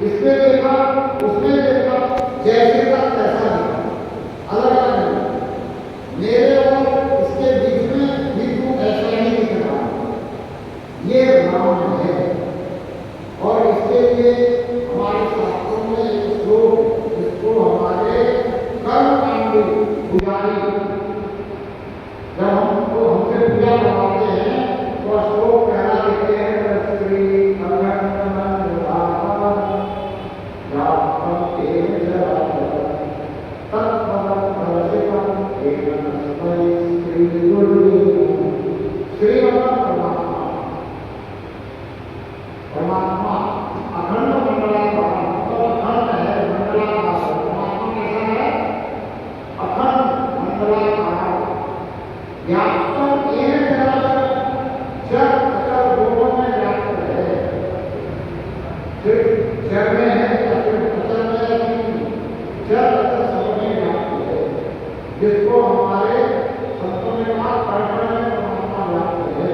इसमें देखा, उसमें देखा, जैसे का तैसा देखा, अलग अलग नहीं। मेरे और इसके बीच में भी तू ऐसा ही दिख रहा है, ये राम है। और इसके लिए हमारे शास्त्रों में एक श्लोक, जिसको हमारे कर्मकांडी पुजारी जब हमको हमसे पूजा करवाते हैं तो श्लोक कहना देते हैं, श्री परमात्मा अखंड मंडलाकार, अखंड है, मंडलाकार। परमात्मा कैसा है? अखंड मंडलाकार, व्याप्त एक जग अचर दोनों में व्याप्त है। सिर्फ जग में है या सिर्फ अचर में है? जग अचर सब में व्याप्त है, जिसको हमारे संतों ने कहा कर्ण में परमात्मा व्याप्त है।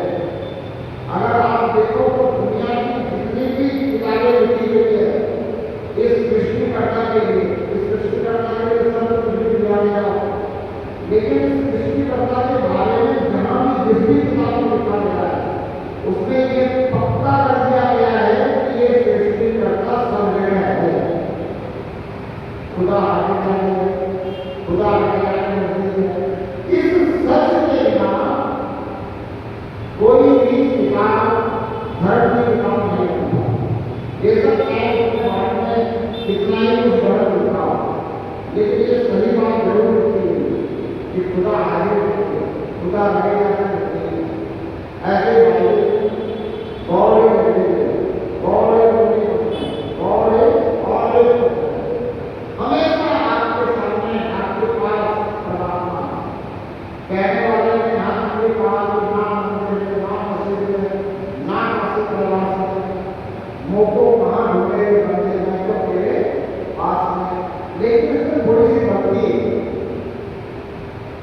अगर आप देखो तो दुनिया की जितनी भी किताबें लिखी गई है इस सृष्टिकर्ता के लिए, इस सृष्टिकर्ता के लिए सब कुछ दिया गया, लेकिन इस सृष्टिकर्ता के बारे में जहां भी जिस भी किताब में लिखा गया है उसमें ये पक्का कर दिया गया है कि ये सृष्टिकर्ता सब जगह है। खुदा आगे है, खुदा आगे है। इस सच के बिना कोई भी किताब धर्म की किताब नहीं होता। ये सब उसके बारे में कितना ही कुछ गलत लिखा, लेकिन ये सही बात जरूर होती है कि खुदा आगे है, खुदा आगे ऐसे गौर हमेशा आपके सामने, आपके पास परमात्मा कहने वाले ने यहाँ के पास मोको कहाँ ढूंढे बंदे मैं तो तेरे पास में। लेकिन इसमें थोड़ी सी भक्ति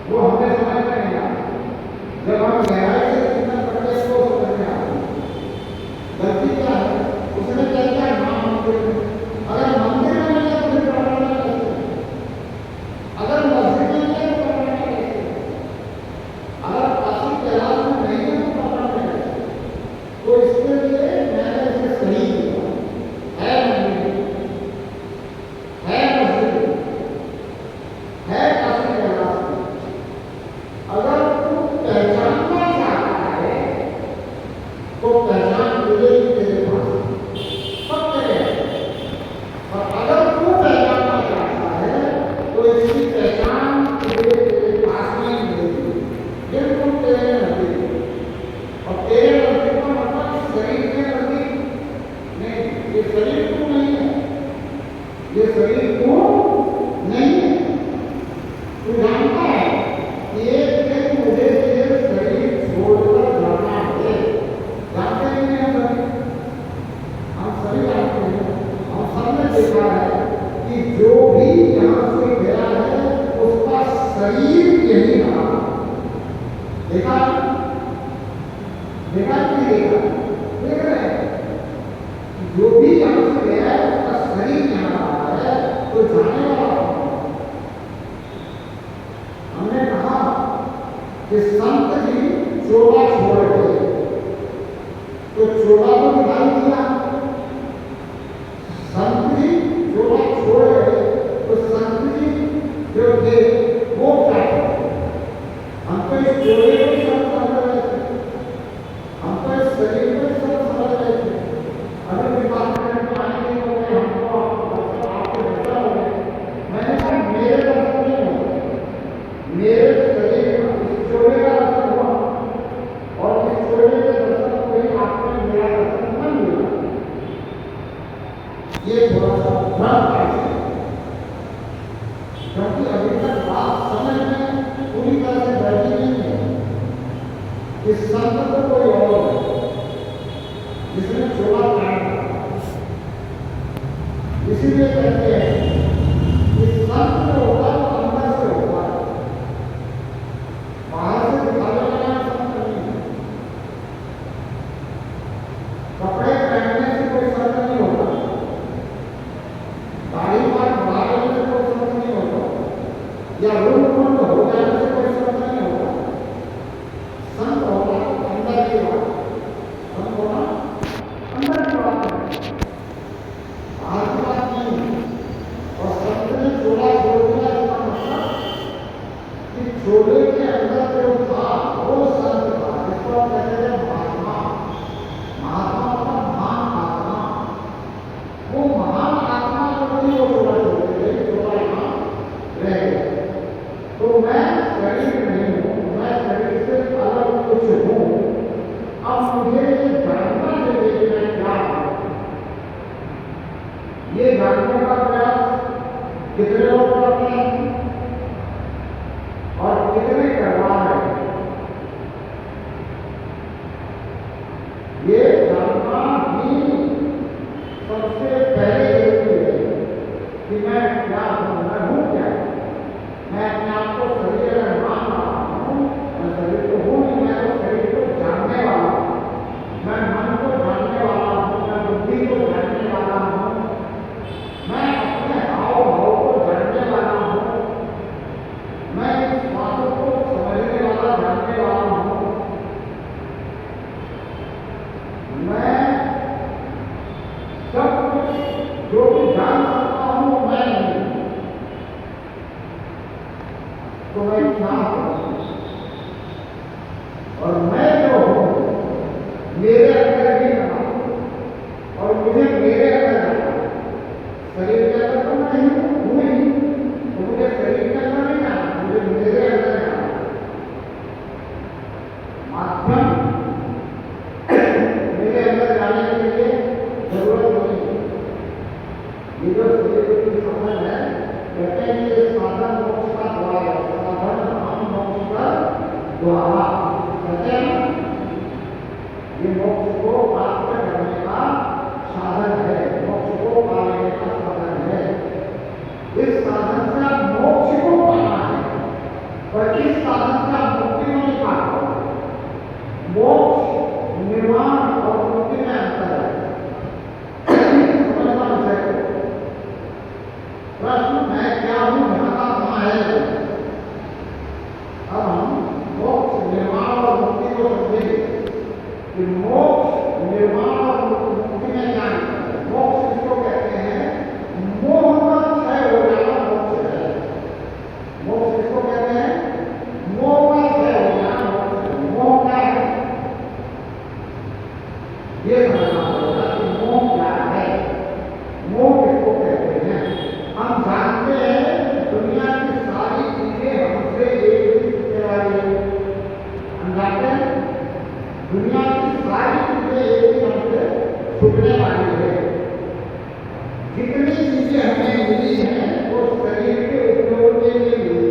वो हमें समझ में नहीं आती। जब हम गहराई से चिंतन करते हैं तो समझ में आती। गलती क्या है? उसने क्या किया? नाम मंदिर में, अगर मंदिर में नहीं है तो फिर प्रार्थना कैसे? अगर मस्जिद में नहीं है तो प्रार्थना कैसे? अगर काशी कैलाश में नहीं है तो प्रार्थना कैसे? तो इसके लिए मैंने इसे सही किया है। मंदिर है, मस्जिद है, काशी कैलाश में। अगर तू पहचानना चाहता है तो पहचान मिलेगी तेरे पास, सब जगह। और अगर तू पहचानना चाहता है तो इसकी पहचान तेरे पास में मिलेगी, बिल्कुल तेरे नजदीक। और तेरे नजदीक का मतलब शरीर के नजदीक नहीं, ये शरीर तू नहीं है, ये शरीर तू नहीं है। तू जानता है कि एक दिन मुझे ये शरीर छोड़कर जाना है। जानते नहीं हैं हम सभी जानते हैं, हम सबने देखा है कि जो भी यहाँ से गया है उसका शरीर यही रहा। देखा देखा कि देखा देख रहे हैं, जो भी यहाँ से गया है उसका शरीर यहाँ रहा है, तो जाने वाला हमने कहा कि संत जी चोला छोड़ गए तो चोला तो दिखाई दिया। संत जी चोला छोड़ गए तो संत जी जो थे वो क्या थे? हम तो इस चोले को सब समझ रहे थे, हम तो इस शरीर को सब समझ रहे थे। अगर डिपार्टमेंट में आने के लिए हमको आपके बच्चा हो गए, मैंने कहा मेरे दर्शन नहीं हो, मेरे शरीर इस चोले का दर्शन हुआ और इस चोले के दर्शन कोई आपने मेरा दर्शन नहीं मिला। ये थोड़ा सा भ्रम है, क्योंकि अभी तक बात समझ में पूरी तरह से बैठी नहीं है। इस संत को कोई और है जिसने चोला काटा, इसीलिए कहते हैं कि संत जो होता है वो अंदर से होता है, बाहर से दिखाने वाला संत नहीं है। कपड़े पहनने से कोई संत नहीं होता, ये जानना ही सबसे पहले जरूरी है कि मैं क्या हूँ, मैं हूँ क्या। मैं अपने आप को शरीर अगर मान रहा हूँ, मैं शरीर को हूँ नहीं, मैं तो शरीर को जानने वाला हूँ, मैं मन को जानने वाला हूँ, मैं बुद्धि को जानने वाला हूँ, मैं अपने हाव भाव को जानने वाला हूँ, मैं इस बात को समझने वाला, जानने वाला हूँ, मैं सब कुछ जो भी जान सकता हूँ मैं नहीं। तो मैं क्या हूँ और मैं जो हूँ मेरे अंदर ही बना और मुझे मेरे अंदर जाना। शरीर के अंदर तो मैं हूँ ही, तो मुझे शरीर के अंदर नहीं जाना, मुझे मेरे अंदर जाना। माध्यम मेरे अंदर जाने के लिए जरूरत नहीं है। ये जो शरीर की समझ है, कहते हैं ये साधन मोक्ष का द्वार है, साधन हम मोक्ष का द्वार कहते हैं। ये मोक्ष को प्राप्त करने का साधन है, मोक्ष को पाने का साधन है। इस साधन से आप मोक्ष को पाना है, पर इस साधन से आप मुक्ति नहीं पाते। मोक्ष निर्वाण और मुक्ति में अंतर है, समझना विषय। प्रश्न मैं क्या हूँ जानना कहाँ है। अब हम मोक्ष निर्वाण और मुक्ति को समझेंगे कि मोक्ष निर्वाण और मुक्ति में क्या अंतर है। मोक्ष जिसको कहते हैं मोह का क्षय हो जाना मोक्ष है। मोक्ष जिसको कहते हैं मोह का क्षय हो जाना मोक्ष है। मोह क्या है ये समझना पड़ेगा कि मोह क्या है। मोह किसको कहते हैं। हम जानते हैं कि दुनिया की सारी चीजें हमसे एक ही छूटने वाली है। हम जानते हैं दुनिया की सारी चीजें एक ही हमसे छूटने वाली है। जितनी चीजें हमें मिली हैं वो शरीर के उपयोग के लिए मिली।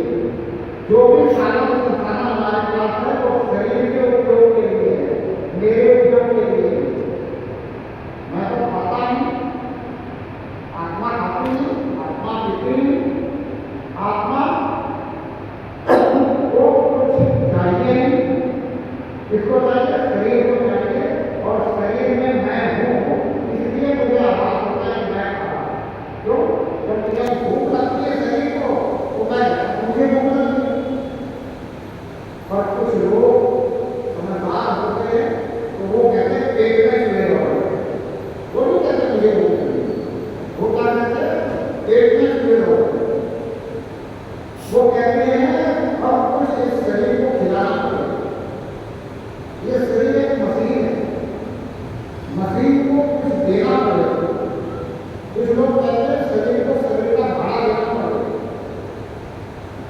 जो भी साधन संसाधन हमारे पास है वो शरीर के उपयोग के लिए है, मेरे उपयोग के लिए। मैं तो खाता नहीं, आत्मा खाती नहीं, आत्मा पीती नहीं, आत्मा को कुछ चाहिए नहीं, इसको चाहिए शरीर को चाहिए। और शरीर में मैं हूँ, इसलिए मुझे आभास होता है मैं खा रहा हूँ। क्यों? जब मुझे भूख लगती है शरीर को तो मैं मुझे भूख लगती है। और कुछ लोग समझदार होते हैं तो वो कहते हैं पेट में कीड़े हो रहे। वो नहीं कहते मुझे भूख लगी, वो क्या कहते हैं पेट में कीड़े हो रहे। वो कहते हैं अब कुछ इस शरीर को खिलाना पड़ेगा। ये शरीर एक मशीन है, मशीन को कुछ देना पड़ेगा। कुछ लोग कहते हैं शरीर को शरीर का भाड़ा देना पड़ेगा।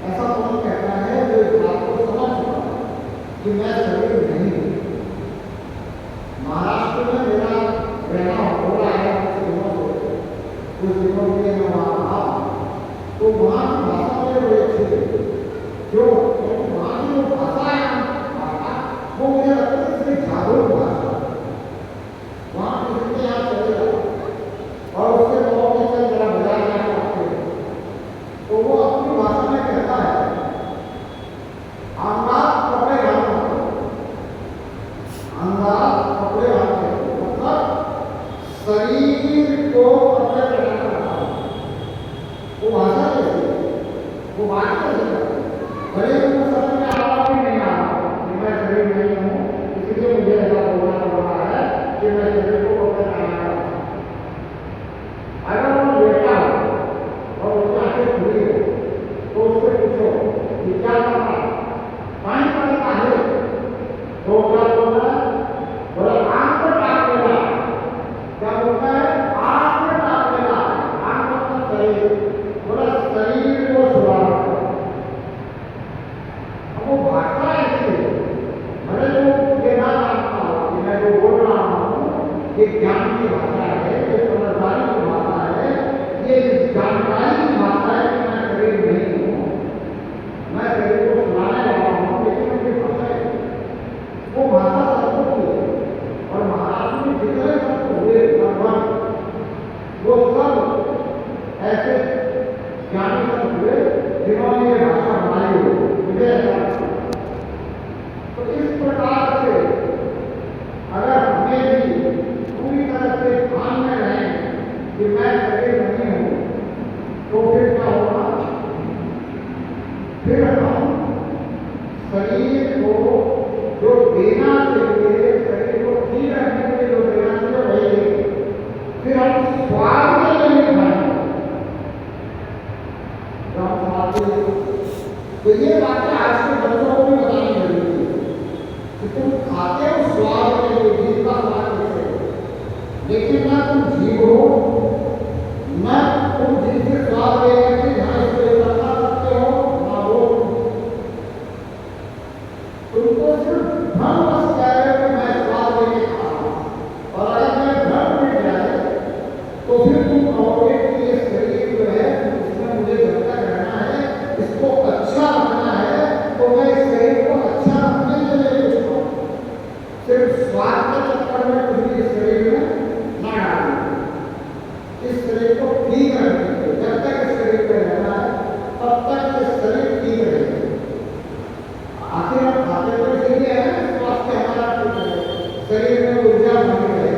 ऐसा कौन कहता है जो इस बात को समझ चुका कि मैं शरीर नहीं हूँ। महाराष्ट्र में मेरा रहना हो रहा है कुछ दिनों के लिए मैं वहाँ रहा, तो वहाँ की भाषा मुझे बड़ी अच्छी लगी। क्यों? क्योंकि वहाँ की जो भाषा है वो मुझे लगता है इसकी जागरूक भाषा। वहाँ किसी के यहाँ चले जाओ और उससे कहो कि चल जरा बाजार जाके आते हैं, तो वो अपनी भाषा में कहता है अंगात कपड़े घालते, अंगात कपड़े घालते, मतलब शरीर को कपड़े पहनाना रहा। वो भाषा कैसी है, वो बात कैसी है। भले उनको समझ में आ रहा भी नहीं आ रहा कि मैं शरीर नहीं हूँ, इसलिए मुझे ऐसा बोलना पड़ रहा है कि मैं शरीर को कपड़े पहना रहा हूँ। अगर वो लेटा हो और उसकी आंखें खुली हो तो उससे पूछो कि क्या कर रहा है, पानी पड़ता है, तो क्या बोल रहा है, बोला आंख पर टाक देगा। क्या बोलता है? आंख पर टाक देगा। आंख मतलब शरीर, बोला शरीर को सुधार। अब वो भाषा ऐसी है, भले लोग ये ना जानता हो कि मैं जो बोल रहा हूँ ये ज्ञान की भाषा है, ये समझदारी की भाषा है, ये जानकारी की भाषा है कि मैं शरीर नहीं हूँ, मैं शरीर को सुनाने वाला हूँ, लेकिन उनकी भाषा है वो भाषा सबको की है। और महाराज फिर हम शरीर को जो देना चाहिए, शरीर को ठीक रखने के लिए जो देना चाहिए वही देंगे। फिर हम स्वाद के लिए खाएंगे, तो ये बातें आज के बच्चों को भी बतानी जरूरी है कि तुम खाते हो स्वाद के लिए, जीव का स्वाद कैसे हो, लेकिन ना तुम जीव हो, ना तुम जीव से स्वाद लेकर के जहाँ इसको करना सकते हो, ना वो तुमको सिर्फ भ्रम बस जाएगा कि मैं स्वाद लेके खा रहा हूँ। और अगर मैं भ्रम मिट जाए तो फिर तुम कहोगे कि ये शरीर जो है इसमें मुझे जब तक रहना है, इसको अच्छा रखना है, तो मैं इस शरीर को अच्छा रखने के लिए कुछ करूँ, सिर्फ स्वाद के चक्कर में कुछ भी इस शरीर में ना डालूं। इस शरीर को ठीक रखने के लिए जब तक इस शरीर में रहना है तब तक इस शरीर ठीक रहेगा। आखिर हम खाते तो इसलिए है ना, स्वास्थ्य हमारा ठीक रहे, शरीर में ऊर्जा बनी रहे,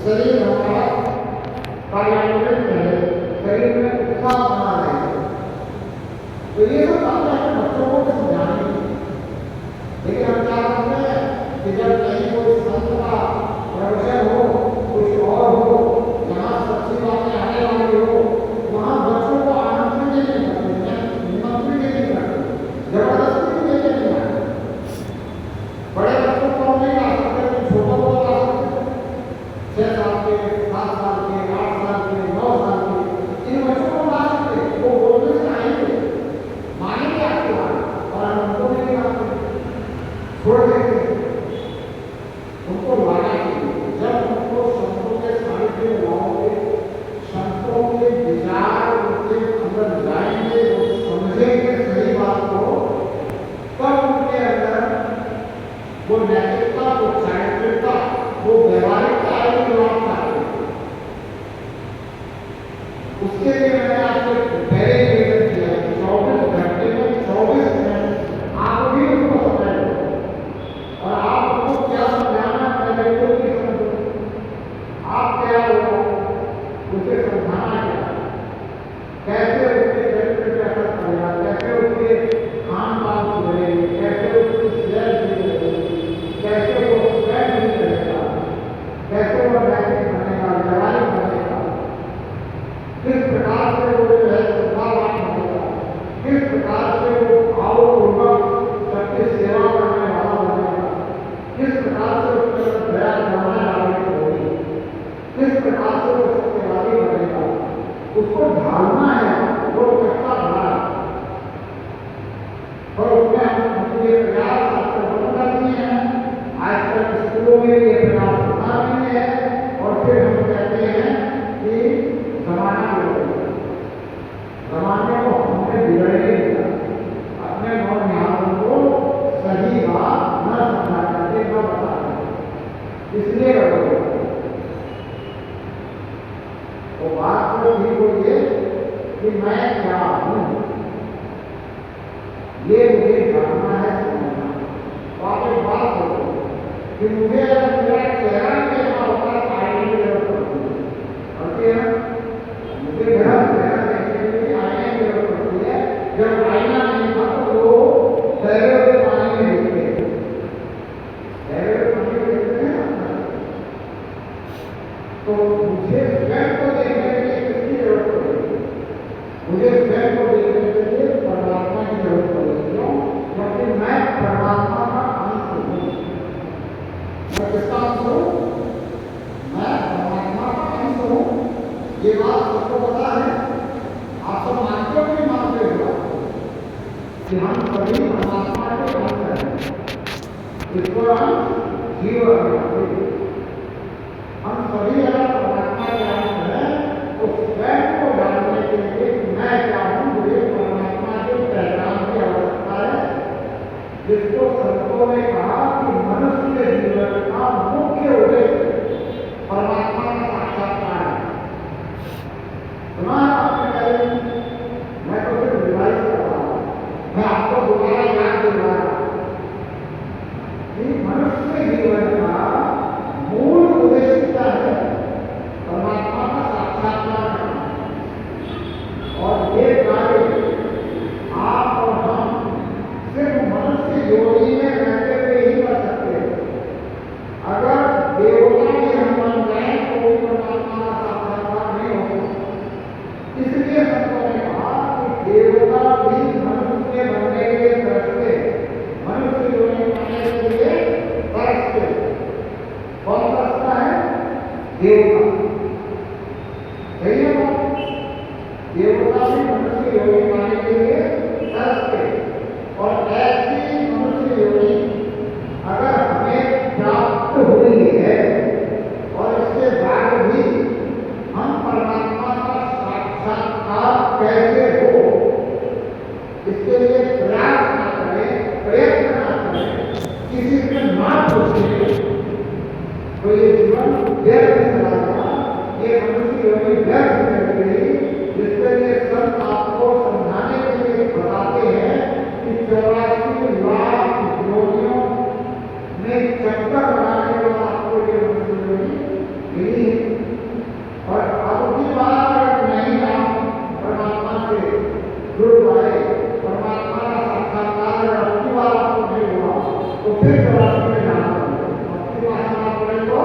शरीर हमारा कार्यान्वित रहे, शरीर में उत्साह बना रहे। तो ये सब बातें हमें बच्चों को समझानी है। लेकिन हम क्या करते हैं कि जब कहीं कोई संत का प्रवचन हो, कुछ और हो, जहाँ सच्ची बातें आने वाली हो, वहाँ बच्चों को आमंत्रित नहीं करते, निमंत्रित नहीं करते, जबरदस्ती भी लेके नहीं आते। बड़े बच्चों को हम नहीं ला सकते, लेकिन छोटों को ला सकते, 6 साल के, 7 साल के, 8 साल के, 9 साल के, इन बच्चों को ला सकते, वो बोलने से आएंगे, मानेंगे आपकी बात, और हम उनको नहीं मानते, छोड़ देते हैं। उनको लाना चाहिए। जब उनको संतों के सानिध्य में लाओगे, संतों के विचार उनके अंदर जाएंगे, वो समझेंगे सही बात को, तब उनके अंदर वो नैतिकता, वो चारित्रिकता, वो व्यवहारिकता आएगी जो आप चाहते हैं। उसके लिए मैंने आपको पहले निवेदन किया है, 24 घंटे में 24 मिनट आप भी उसको समझ लो, और आप उसको क्या समझाना पहले तो भी समझो, आप क्या हो उसे समझाना क्या, कैसे उसके चरित्र पे असर पड़ेगा, कैसे उसके खान पान सुधरेंगे, कैसे उसकी सेहत सुधरेगी, कैसे वो स्वयं भी करेगा, कैसे वो नैतिक बनेगा, व्यवहारिक बनेगा, किस प्रकार से वो जो है श्रद्धावान बनेगा, किस प्रकार से वो भावपूर्वक सबकी सेवा करने वाला बनेगा, किस प्रकार से उसके अंदर दया करुणा जागृत होगी, किस प्रकार से वो सत्यवादी बनेगा, उसको ढालना है, वो कच्चा ढाल। और उसमें हम ये प्रयास आपको बंद कर दिए हैं, आजकल स्कूलों में ये प्रयास होता नहीं है, और फिर हम कहते हैं कि जमाना बिगड़ गया। जमाने को हमने बिगड़ने दिया, अपने नौनिहालों को सही बात न समझा करके न बता करके, इसलिए गड़बड़ हो गया। तो बात को ठीक होइए कि मैं क्या हूँ, ये मुझे जानना है, समझना। तो आप एक बात सोचो कि मुझे अगर मेरा चेहरा देखना होता है तो आईने की जरूरत पड़ती है, मुझे मेरा चेहरा देखने के लिए आईने की जरूरत पड़ती है। जब आईना नहीं था तो वो तैरे हुए पानी में दिखते हैं, तैरे हुए पानी में दिखते हैं ना। तो मुझे स्वयं को देखने के लिए किसकी जरूरत पड़ेगी? मुझे स्वयं को देखने के लिए परमात्मा की जरूरत पड़ेगी। क्यों? क्योंकि मैं परमात्मा का अंश हूँ। मैं किसका अंश हूँ? मैं परमात्मा का अंश हूँ। ये बात सबको पता है, आप सब मानते हो नहीं मानते हो कि हम सभी परमात्मा के अंश हैं। ईश्वर अंश, जीव अंश। हम सभी अगर परमात्मा के अंश हैं तो स्वयं को जानने के लिए मैं क्या हूँ, मुझे परमात्मा की पहचान की आवश्यकता है, जिसको संतों ने कहा कि मनुष्य के जीवन का मुख्य उद्देश्य परमात्मा का साक्षात्कार है। सुना आपने कहीं? मैं तो सिर्फ रिवाइज कर रहा हूँ, मैं आपको दोबारा याद दिला रहा हूँ कि मनुष्य जीवन का मूल उद्देश्य क्या है? परमात्मा का साक्षात्कार करना। और ये कार्य आप और हम देवता, सही है बात? देवता भी मनुष्य योनि पाने के लिए तरसते, और ऐसी मनुष्य योनि अगर हमें प्राप्त हुई है और इसके बाद भी हम परमात्मा का साक्षात्कार कैसे हो, इसके लिए प्रयास ना करें, प्रयत्न ना करें, किसी से ना पूछे, तो ये जीवन व्यर्थ चला गया, ये मनुष्य योनि व्यर्थ चल गई। जिसके लिए संत आपको समझाने के लिए बताते हैं कि 84 लाख योनियों में चक्कर लगाने के बाद आपको ये मनुष्य योनि मिली है। और अब की बात अगर नहीं आप परमात्मा से जुड़ पाए, परमात्मा का साक्षात्कार अगर अब की बार आपको नहीं हुआ, तो फिर 84 में जाना पड़ेगा। अब की बात ना पड़े तो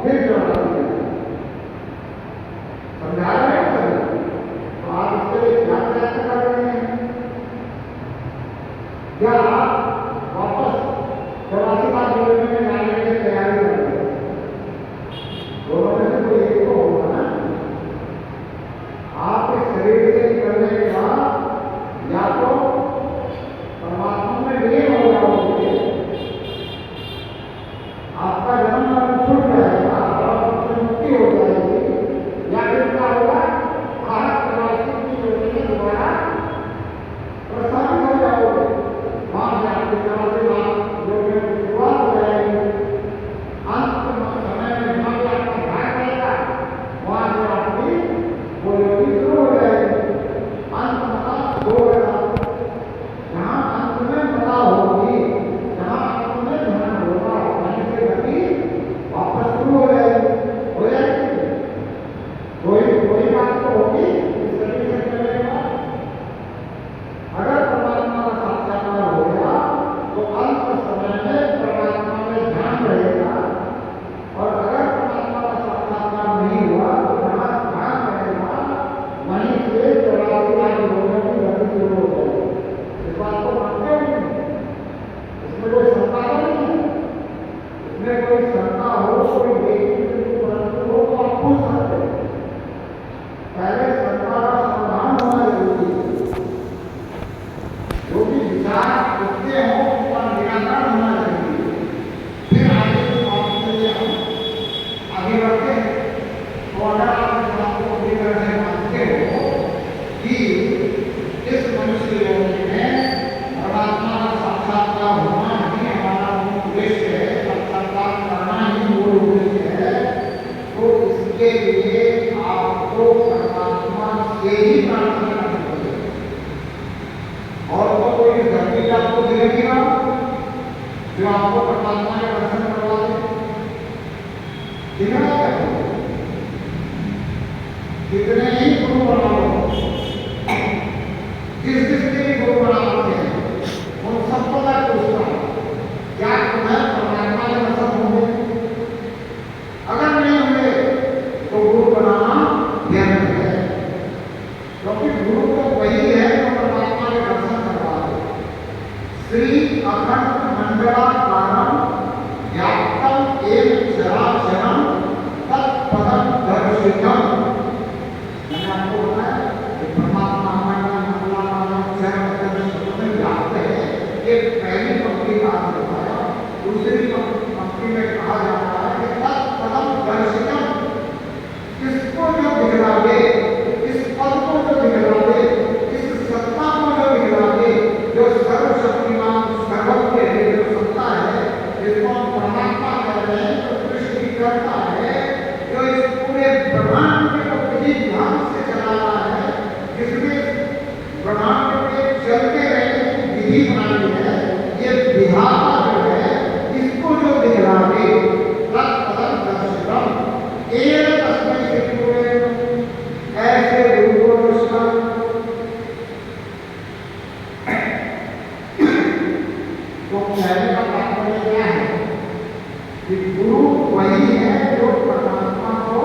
फिर 84 में समझा रहे हैं सर? तो आप इसके लिए क्या प्रयत्न कर रहे हैं? या आप वापस 84 बार बोलने में जाने के लिए तैयारी कर रहे हैं? दोनों में से कोई एक तो होगा ना। आपके शरीर से निकलने के बाद या तो परमात्मा में विलीन हो जाओगे, आपका जन्म मरण छूट जाएगा और उससे मुक्ति हो जाएगी, या फिर क्या होगा, भारत प्रवासी की योनि में दोबारा प्रस्थापित हो जाओगे। वहां से आपकी तरह से योनियों की शुरुआत हो जाएगी। अंत समय में वहां से आपका भाग रहेगा, वहां से आपकी वो योनि शुरू हो जाएगी। अंत मता दो होगा, जहां अंत में मता होगी, जहां अंत में ध्यान होगा, वहीं से गति वापस शुरू हो जाएगी। हो जाएगी कोई बात तो होगी इस शरीर से निकलने के बाद। अगर परमात्मा का साक्षात्कार हो गया तो अंत समय में परमात्मा में ध्यान रहेगा, और अगर परमात्मा का साक्षात्कार नहीं हुआ तो जहां ध्यान रहेगा वहीं से 84 लाख योनियों की गति शुरू हो जाएगी। इस बात को मानते हो नहीं? इसमें कोई शंका नहीं है। इसमें कोई शंका हो, कोई देखी हो तो आप पूछ सकते हैं। पहले शंका का समाधान होना जरूरी है। जो भी विचार उठते हो उसका निराकरण होना जरूरी है, फिर आगे की बात के लिए हम आगे बढ़ते हैं। तो अगर आप इस बात को पूरी तरह से मानते हो कि इस मनुष्य योनि में परमात्मा का साक्षात्कार होना ही हमारा मूल उद्देश्य है, साक्षात्कार करना ही मूल उद्देश्य है, तो इसके लिए आपको परमात्मा से ही प्रार्थना करनी है। और तो कोई धरती आपको मिलेगी ना जो आपको परमात्मा के दर्शन करवा दे? दिखना क्या? कितने ही गुरु बना लो, किसके गुरु बना होते हैं, उन सबको मैं पूछता हूँ क्या तुम्हें परमात्मा के दर्शन होंगे? अगर नहीं होंगे तो गुरु बनाना व्यर्थ है, क्योंकि गुरु तो वही है जो परमात्मा के दर्शन करवा दे। श्री अखंड मंडलाकारं व्याप्तं येन चराचरं तत्पदं दर्शितम्। मैंने आपको बताया कि परमात्मा मंडलाकारं चराचरं में व्याप्त है। ये पहली पंक्ति का अर्थ बताया। दूसरी पंक्ति में कहा जाता है कि तत्पदं दर्शितम्, इसको जो दिखला दे, इस पद को जो दिखला दे, इस सत्ता को जो दिखला दे, जो सर्वशक्तिमान सर्वज्ञ है, जो सत्ता है, जिसको हम परमात्मा कह रहे हैं, जो सृष्टि करता है, जो इस पूरे ब्रह्मांड को विधि ध्यान से चला रहा है, जिसने ब्रह्मांड के चलते रहने की विधि बनाई है, ये विधाता जो है, इसको जो दिखला दे, तत्पदं दर्शितम् एव तस्मै श्रीगुरवे ऐसे गुरु को नमस्कार। तो कहने का तात्पर्य क्या है कि गुरु वही है जो परमात्मा को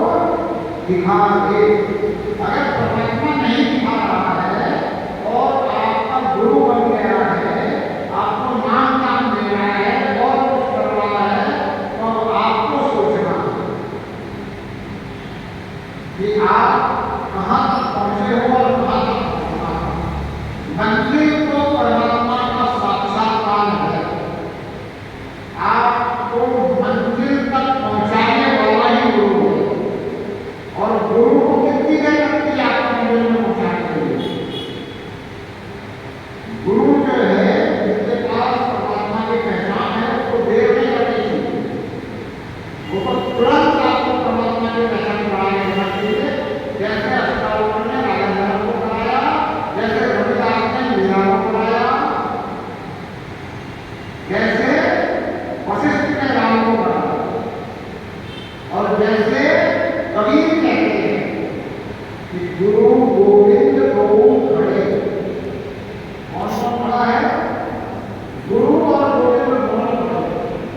दिखा दे। अगर परमात्मा नहीं दिखा रहा है और आपका गुरु बन गया है, आपको नाम काम दे रहा है और कुछ कर रहा है, तो आपको सोचना वशिष्ठ ने राम को पढ़ा। और जैसे कबीर कहते हैं कि गुरु गोविंद दो खड़े, कौन कौन खड़ा है? गुरु और गोविंद दोनों खड़े।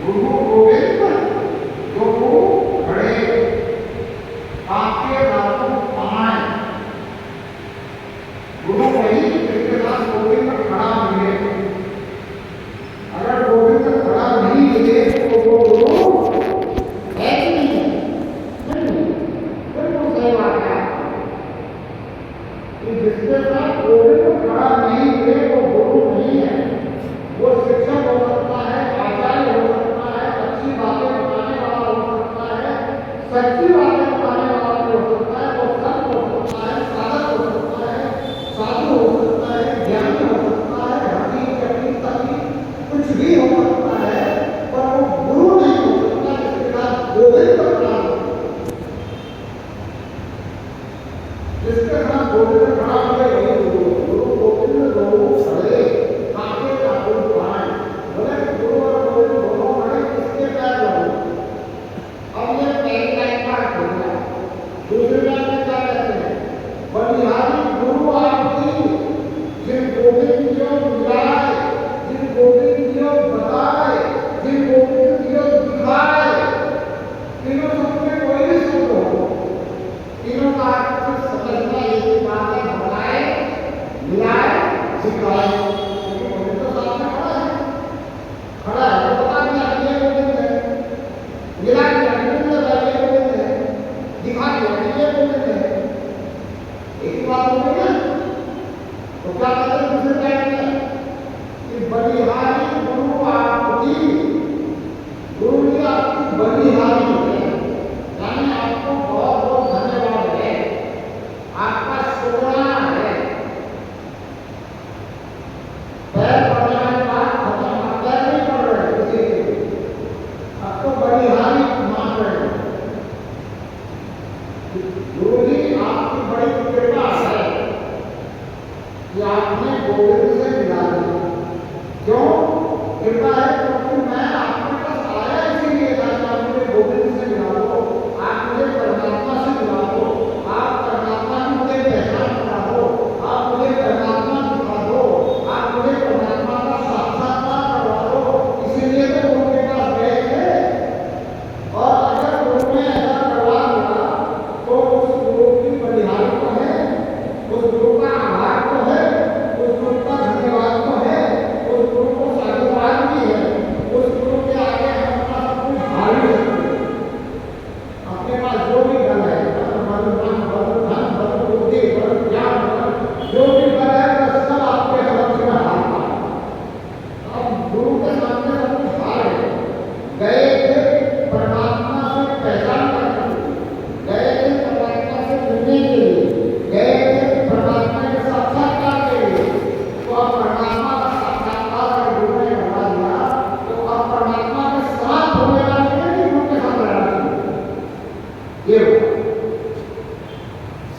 गुरु गोविंद दो खड़े, आपके रातों पाए। गुरु वही जिसके साथ गोविंद खड़ा मिले। अगर गोविंद खड़ा नहीं मिले तो वो गुरु है कि नहीं है? बिल्कुल सही बात है कि जिसके साथ गोविंद खड़ा नहीं मिले वो गुरु नहीं है। वो शिक्षक हो सकता है, आचार्य हो सकता है, अच्छी बातें बताने वाला हो सकता है, सच्ची बातें बताने वाला हो सकता है, वो संत हो सकता है, साधक हो सकता है, साधु हो सकता है, ज्ञानी हो सकता है, हकीम कबीर तभी कुछ भी हो सकता है, पर वो गुरु नहीं हो सकता जिसके साथ गोविंद खड़ा हो। जिसके साथ गोविंद खड़ा हो वही गुरु। गुरु गोविंद दो खड़े, काके काबू पाए। बोले गुरु और गोविंद दोनों खड़े, किसके पैर लगो? अब ये पहली लाइन का अर्थ हो गया। दूसरी लाइन में क्या कहते हैं? बलिहारी गुरु आपकी, जिन गोविंद जो मिलाए, जिन गोविंद जो बताए, जिन गोविंद जो दिखाए। तीनों शब्द में कोई भी शब्द हो, तीनों का अर्थ समझना एक ही बात है, बताए, मिलाए, सिखाए। क्योंकि गोविंद तो सामने खड़ा है, खड़ा है तो बता दिया कि ये गोविंद है, मिला दिया कि ये गोविंद है, दिखा दिया कि ये गोविंद है। एक ही बात हो गई ना। तो क्या कहते हैं दूसरे टाइम में कि बलिहारी गुरु आपकी, गुरु जी आपकी बलिहारी है, यानी आपको बहुत बहुत धन्यवाद है, आपका शुक्राना है। पैर पड़ने वाली बात खत्म, आप पैर नहीं पड़ रहे किसी के, अब तो बलिहारी मान रहे हैं। गुरु जी आपकी बड़ी कृपा है कि आपने गोविंद से मिला दिया। क्यों कृपा है? क्योंकि मैं आपके पास आया इसीलिए था कि आप मुझे गोविंद से मिला दो, आप मुझे परमात्मा से मिला दो, आप परमात्मा की मुझे पहचान करा दो, आप मुझे परमात्मा दिखा दो, आप मुझे परमात्मा का साक्षात्कार करवा दो। इसीलिए तो गुरु के पास गए थे। और अगर गुरु ने ऐसा करवा दिया तो उस गुरु की बलिहारी तो है, उस गुरु का आभार तो है, उस गुरु का धन्यवाद तो है, उस गुरु को साधुवाद भी है। उस गुरु के आगे हम अपना सब कुछ भारी सकते हैं। अपने पास जो भी बल है, धन बल बुद्धि बल ज्ञान बल, जो भी बल है वह सब आपके समक्ष में हार पाए। अब गुरु के सामने सब कुछ हार है। गए थे परमात्मा से पहचान करने के लिए, गए थे परमात्मा से मिलने के लिए, गए थे परमात्मा के साक्षात्कार के लिए। तो अब परमात्मा का साक्षात्कार अगर गुरु ने करवा दिया तो अब परमात्मा के साथ होने वाले कि गुरु के साथ रहना चाहिए। ये होगा।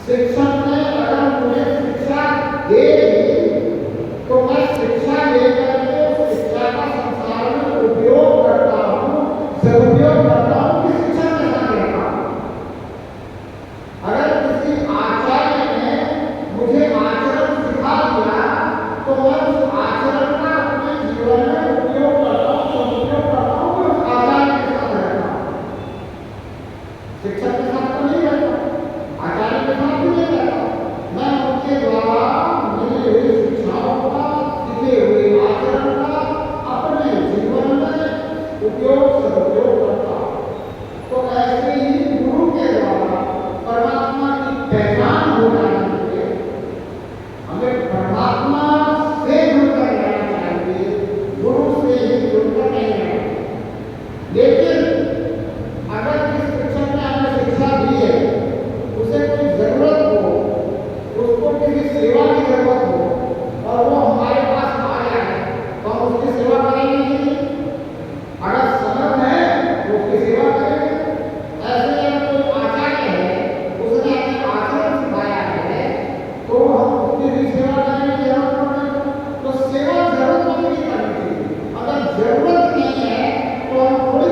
शिक्षक ने अगर मुझे शिक्षा दे दी तो मैं शिक्षा लेकर के उस शिक्षा का संसार में उपयोग करता हूँ, सदुपयोग करता हूँ कि शिक्षा के साथ रहता हूँ। अगर किसी आचार्य ने मुझे आचरण सिखा दिया तो मैं उस आचरण का अपने जीवन में उपयोग करता हूँ, सदुपयोग करता हूँ कि उस आचार्य के साथ रहता हूँ। शिक्षक के साथ तो नहीं रहता, आचार्य के साथ भी नहीं रहता। मैं उनके द्वारा मिली हुई शिक्षाओं का, सीखे हुए आचरण का अपने जीवन में उपयोग सदुपयोग करता हूँ। तो ऐसे ही गुरु के द्वारा परमात्मा की पहचान हो जाने से हमें परमात्मा से जुड़कर रहना चाहिए, गुरु से ही जुड़कर नहीं रहना। लेकिन अगर जिस शिक्षक ने हमें शिक्षा दी है उसे कोई जरूरत हो, उसको किसी सेवा की जरूरत हो और वो हमारे पास आया है तो हम उसकी सेवा करेंगे नहीं। अगर समर्थ है तो उसकी सेवा करेंगे। ऐसे अगर कोई आचार्य है, उसने अपने आचरण सिखाया है तो हम उसकी भी सेवा करेंगे जरूरत पड़ेगी। तो सेवा जरूरतमंद की करनी चाहिए। अगर जरूरत नहीं है तो हम थोड़ी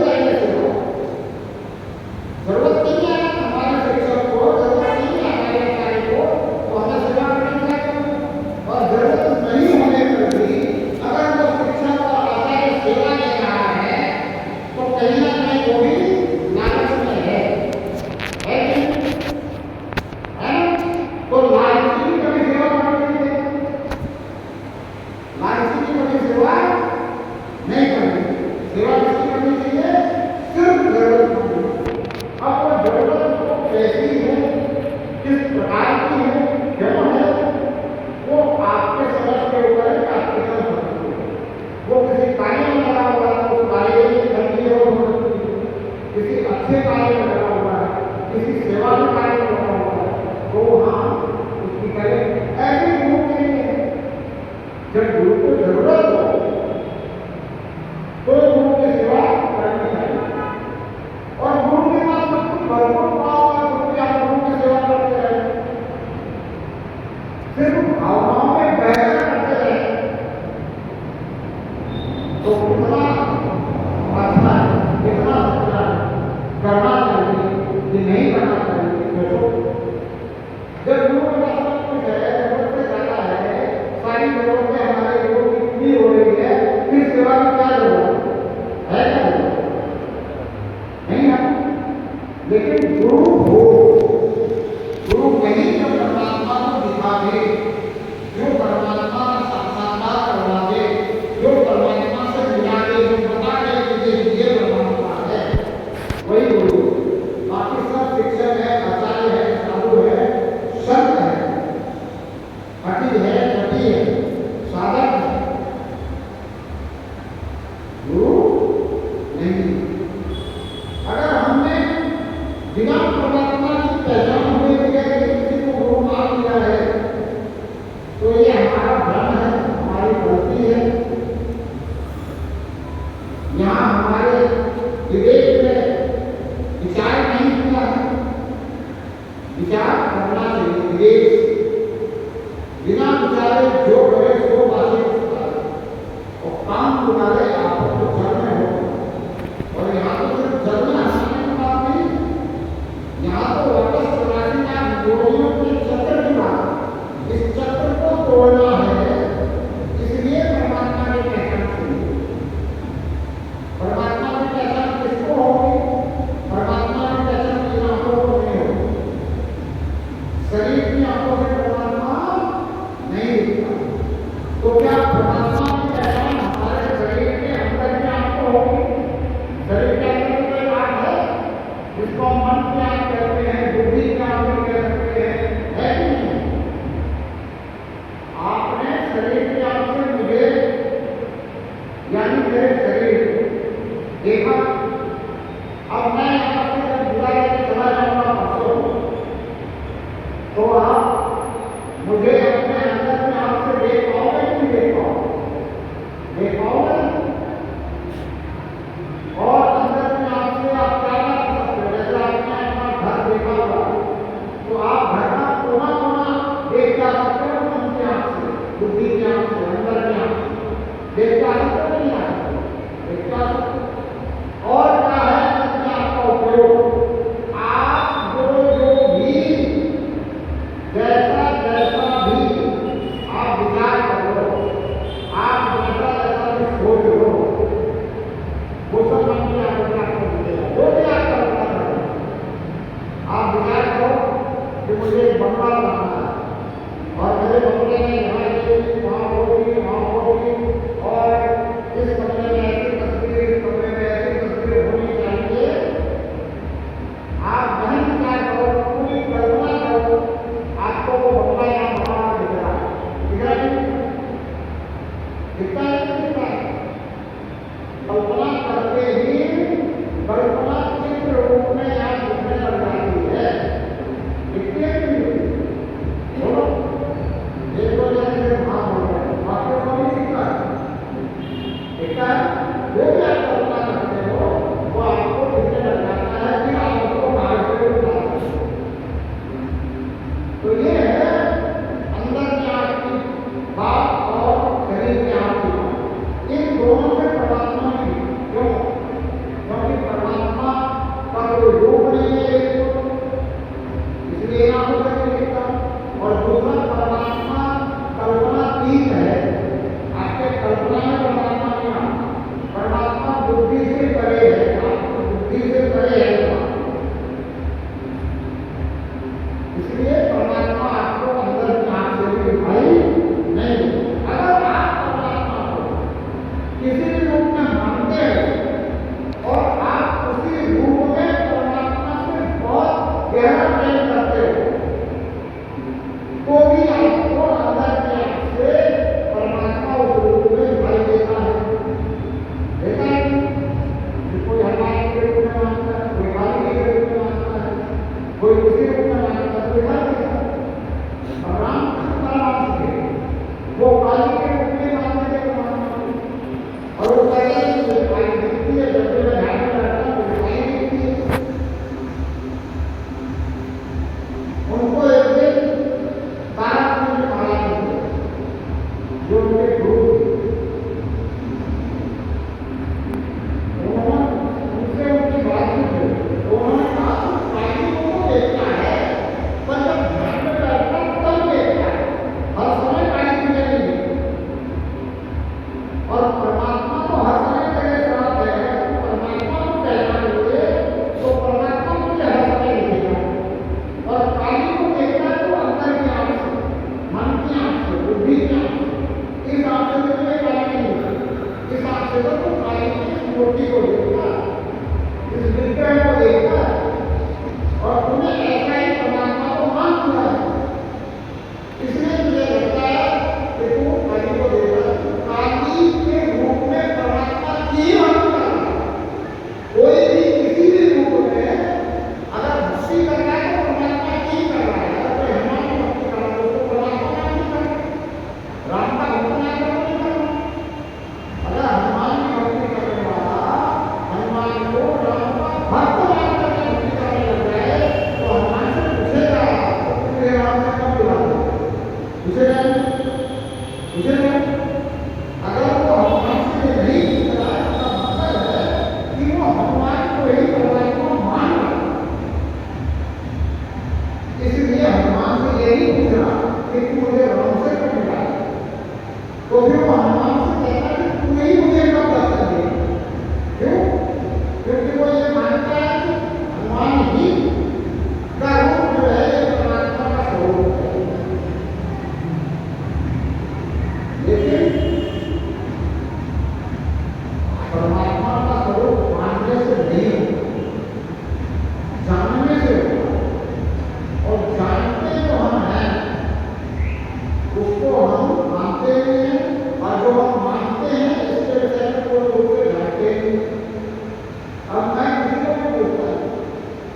लेकिन गुरु हो, गुरु वही जो परमात्मा को दिखा दे, जो परमात्मा का साक्षात्कार करवा दे, जो परमात्मा से मिला दे, जो बता दे कि ये परमात्मा है, वही गुरु। बाकी सब शिक्षक है, आचार्य है, साधु है, संत है, पति है, पति है, साधक है, गुरु नहीं। अगर हमने बिना परमात्मा की पहचान हुए बगैर किसी को गुरु मान लिया है तो ये हमारा भ्रम है, हमारी गलती है। यहाँ हमारे विवेक में विचार नहीं किया है, विचार करना चाहिए। विवेक बिना विचारे जो करे सो बातें और काम बुलाए आपको जल में हो। और यहाँ तो सिर्फ जल में हंसाने की बात नहीं, यहाँ तो वापस चौरासी लाख जोड़ियों के चक्र की बात। इस चक्र को तोड़ना है, इसलिए परमात्मा की पहचान चाहिए। परमात्मा की पहचान किसको होगी? परमात्मा की पहचान इन आंखों को नहीं होगी। शरीर की आंखों से परमात्मा नहीं दिखता, तो क्या परमात्मा की पहचान हमारे शरीर के अंदर की आंख को होगी? शरीर के अंदर कोई आंख है जिसको मन की आंख कहते हैं, बुद्धि की आंख भी कह सकते हैं, है कि नहीं? आपने शरीर की आंख से मुझे यानी मेरे शरीर देखा। अब मैं यहाँ से जब बुला लेके चला जाऊंगा परसों, तो आप मुझे अपने अंदर में आंख से देख पाओगे कि नहीं देख पाओगे? देख पाओगे। और अंदर में आंख से आप क्या कर सकते हो? जैसे आपने अपना घर देखा हुआ तो आप घर का कोना कोना देख जा सकते हो मन की आंख से, बुद्धि की आंख से, अंदर की आंख से देख जा सकते हो, नहीं आ सकते? देख जा सकते। और क्या है मन की आंख का उपयोग? आप जो भी जैसा जैसा भी आप विचार करो, आप जैसा जैसा भी सोच लो, वो सब मन की आंखों में आपको मिलेगा। जो भी आपका विचार करो, आप विचार करो कि मुझे एक बंगला बनाना है और मेरे बंगले में यहाँ ये वहाँ होगी, वहाँ होगी, और इस कमरे में ऐसी तस्वीर, इस कमरे में ऐसी तस्वीर होनी चाहिए। आप नहीं विचार करो, पूरी कल्पना करो, आपको वो बंगला यहाँ बनाना दिख रहा है। दिखता है नहीं दिखता है? कल्पना करके ही कल्पना चित्र रूप में यहाँ दिखने लग जाती है। दिखती है कि नहीं? बोलो, एक दो जने से वहाँ बोल रहे हैं, आपको तो नहीं दिखता है? दिखता है? जो भी आप कल्पना करते हो वो आपको दिखने लग जाता है, फिर आप उसको बाहर से उठा सकते हो। तो ये है अंदर की आंख की बात और शरीर की आंख की बात। इन दोनों से परमात्मा की, क्यों? क्योंकि परमात्मा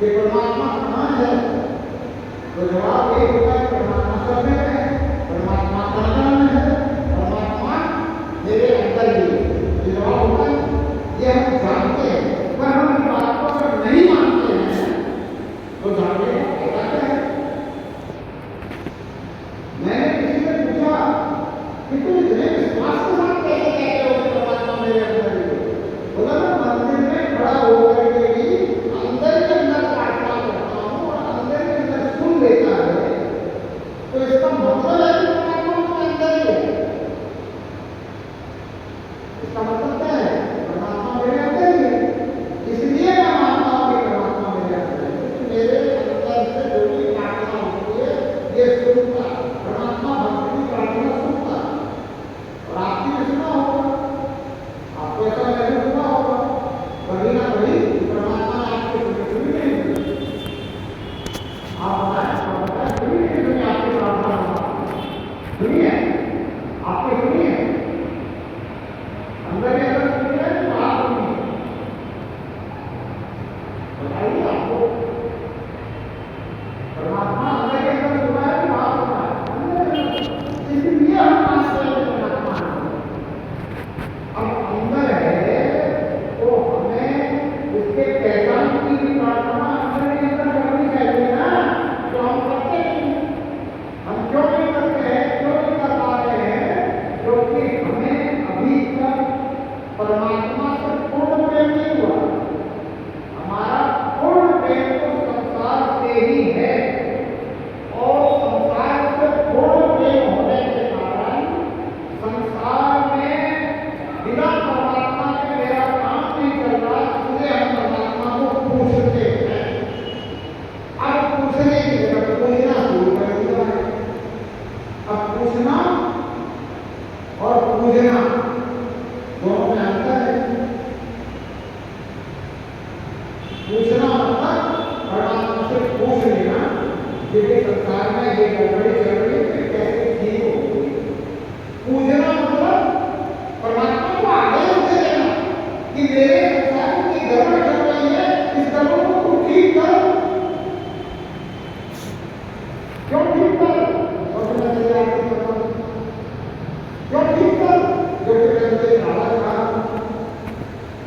कि परमात्मा कहाँ है, तो जवाब ये होगा कि परमात्मा सब में है, परमात्मा कहाँ में है, परमात्मा मेरे अंदर ही है। ये जवाब होगा, ये हम जानते हैं, पर हम इस बात को अगर नहीं मानते हैं तो जानने का फायदा क्या है। मैंने किसी से पूछा कि तुम इतने विश्वास के साथ कैसे कहते हो कि परमात्मा मेरे अंदर ही है। बोला मैं मंदिर में खड़ा होकर के भी अंदर के अंदर प्रार्थना करता हूँ और अंदर के अंदर सुन लेता है, तो इसका मतलब है कि परमात्मा मेरे अंदर ही है। इसका मतलब क्या है, परमात्मा मेरे अंदर ही है। इसलिए मैं मानता हूँ कि परमात्मा मेरे अंदर है, क्योंकि मेरे अंदर से जो भी प्रार्थना होती है ये सुनता, परमात्मा भक्त की प्रार्थना सुनता। और आपकी भी सुना होगा, आपको ऐसा महसूस हुआ होगा कभी ना कभी परमात्मा ने आपको सुनी नहीं। आप बताएं सुनी नहीं सुनी आपकी प्रार्थना, सुनी है आपने, सुनी है अंदर के अंदर सुनी है कि बाहर सुनी है, बताइए आपको परमात्मा अंदर के अंदर सुना है कि बाहर सुना है, अंदर के अंदर। इसलिए हम मानते हैं कि परमात्मा अब अंदर है, तो हमें उसके पहचान की भी प्रार्थना अंदर के अंदर करनी चाहिए ना, जो हम करते नहीं। हम क्यों नहीं करते हैं, क्यों नहीं कर पा रहे हैं, क्योंकि हमें अभी तक परमात्मा से पूर्ण प्रेम नहीं हुआ। हमारा पूर्ण प्रेम तो संसार से ही है, और संसार से पूर्ण प्रेम होने के कारण संसार में बिना परमात्मा के मेरा काम नहीं चल रहा, इसलिए हम परमात्मा को पूछते हैं। अब पूछने की जगह पूछना शुरू कर दिया है। अब पूछना और पूजना दोनों में अंतर है। पूछना मतलब परमात्मा से पूछ लेना कि संसार में ये गड़बड़ी चल रही है, कैसे ठीक होगी। पूछना मतलब परमात्मा को आदेश दे देना कि मेरे संसार में ये गड़बड़ चल रही है, इस गड़बड़ को तू ठीक कर। क्यों ठीक कर, और मैं चले आपको बताऊं क्यों ठीक कर, क्योंकि मैं तुझे काला दिखा।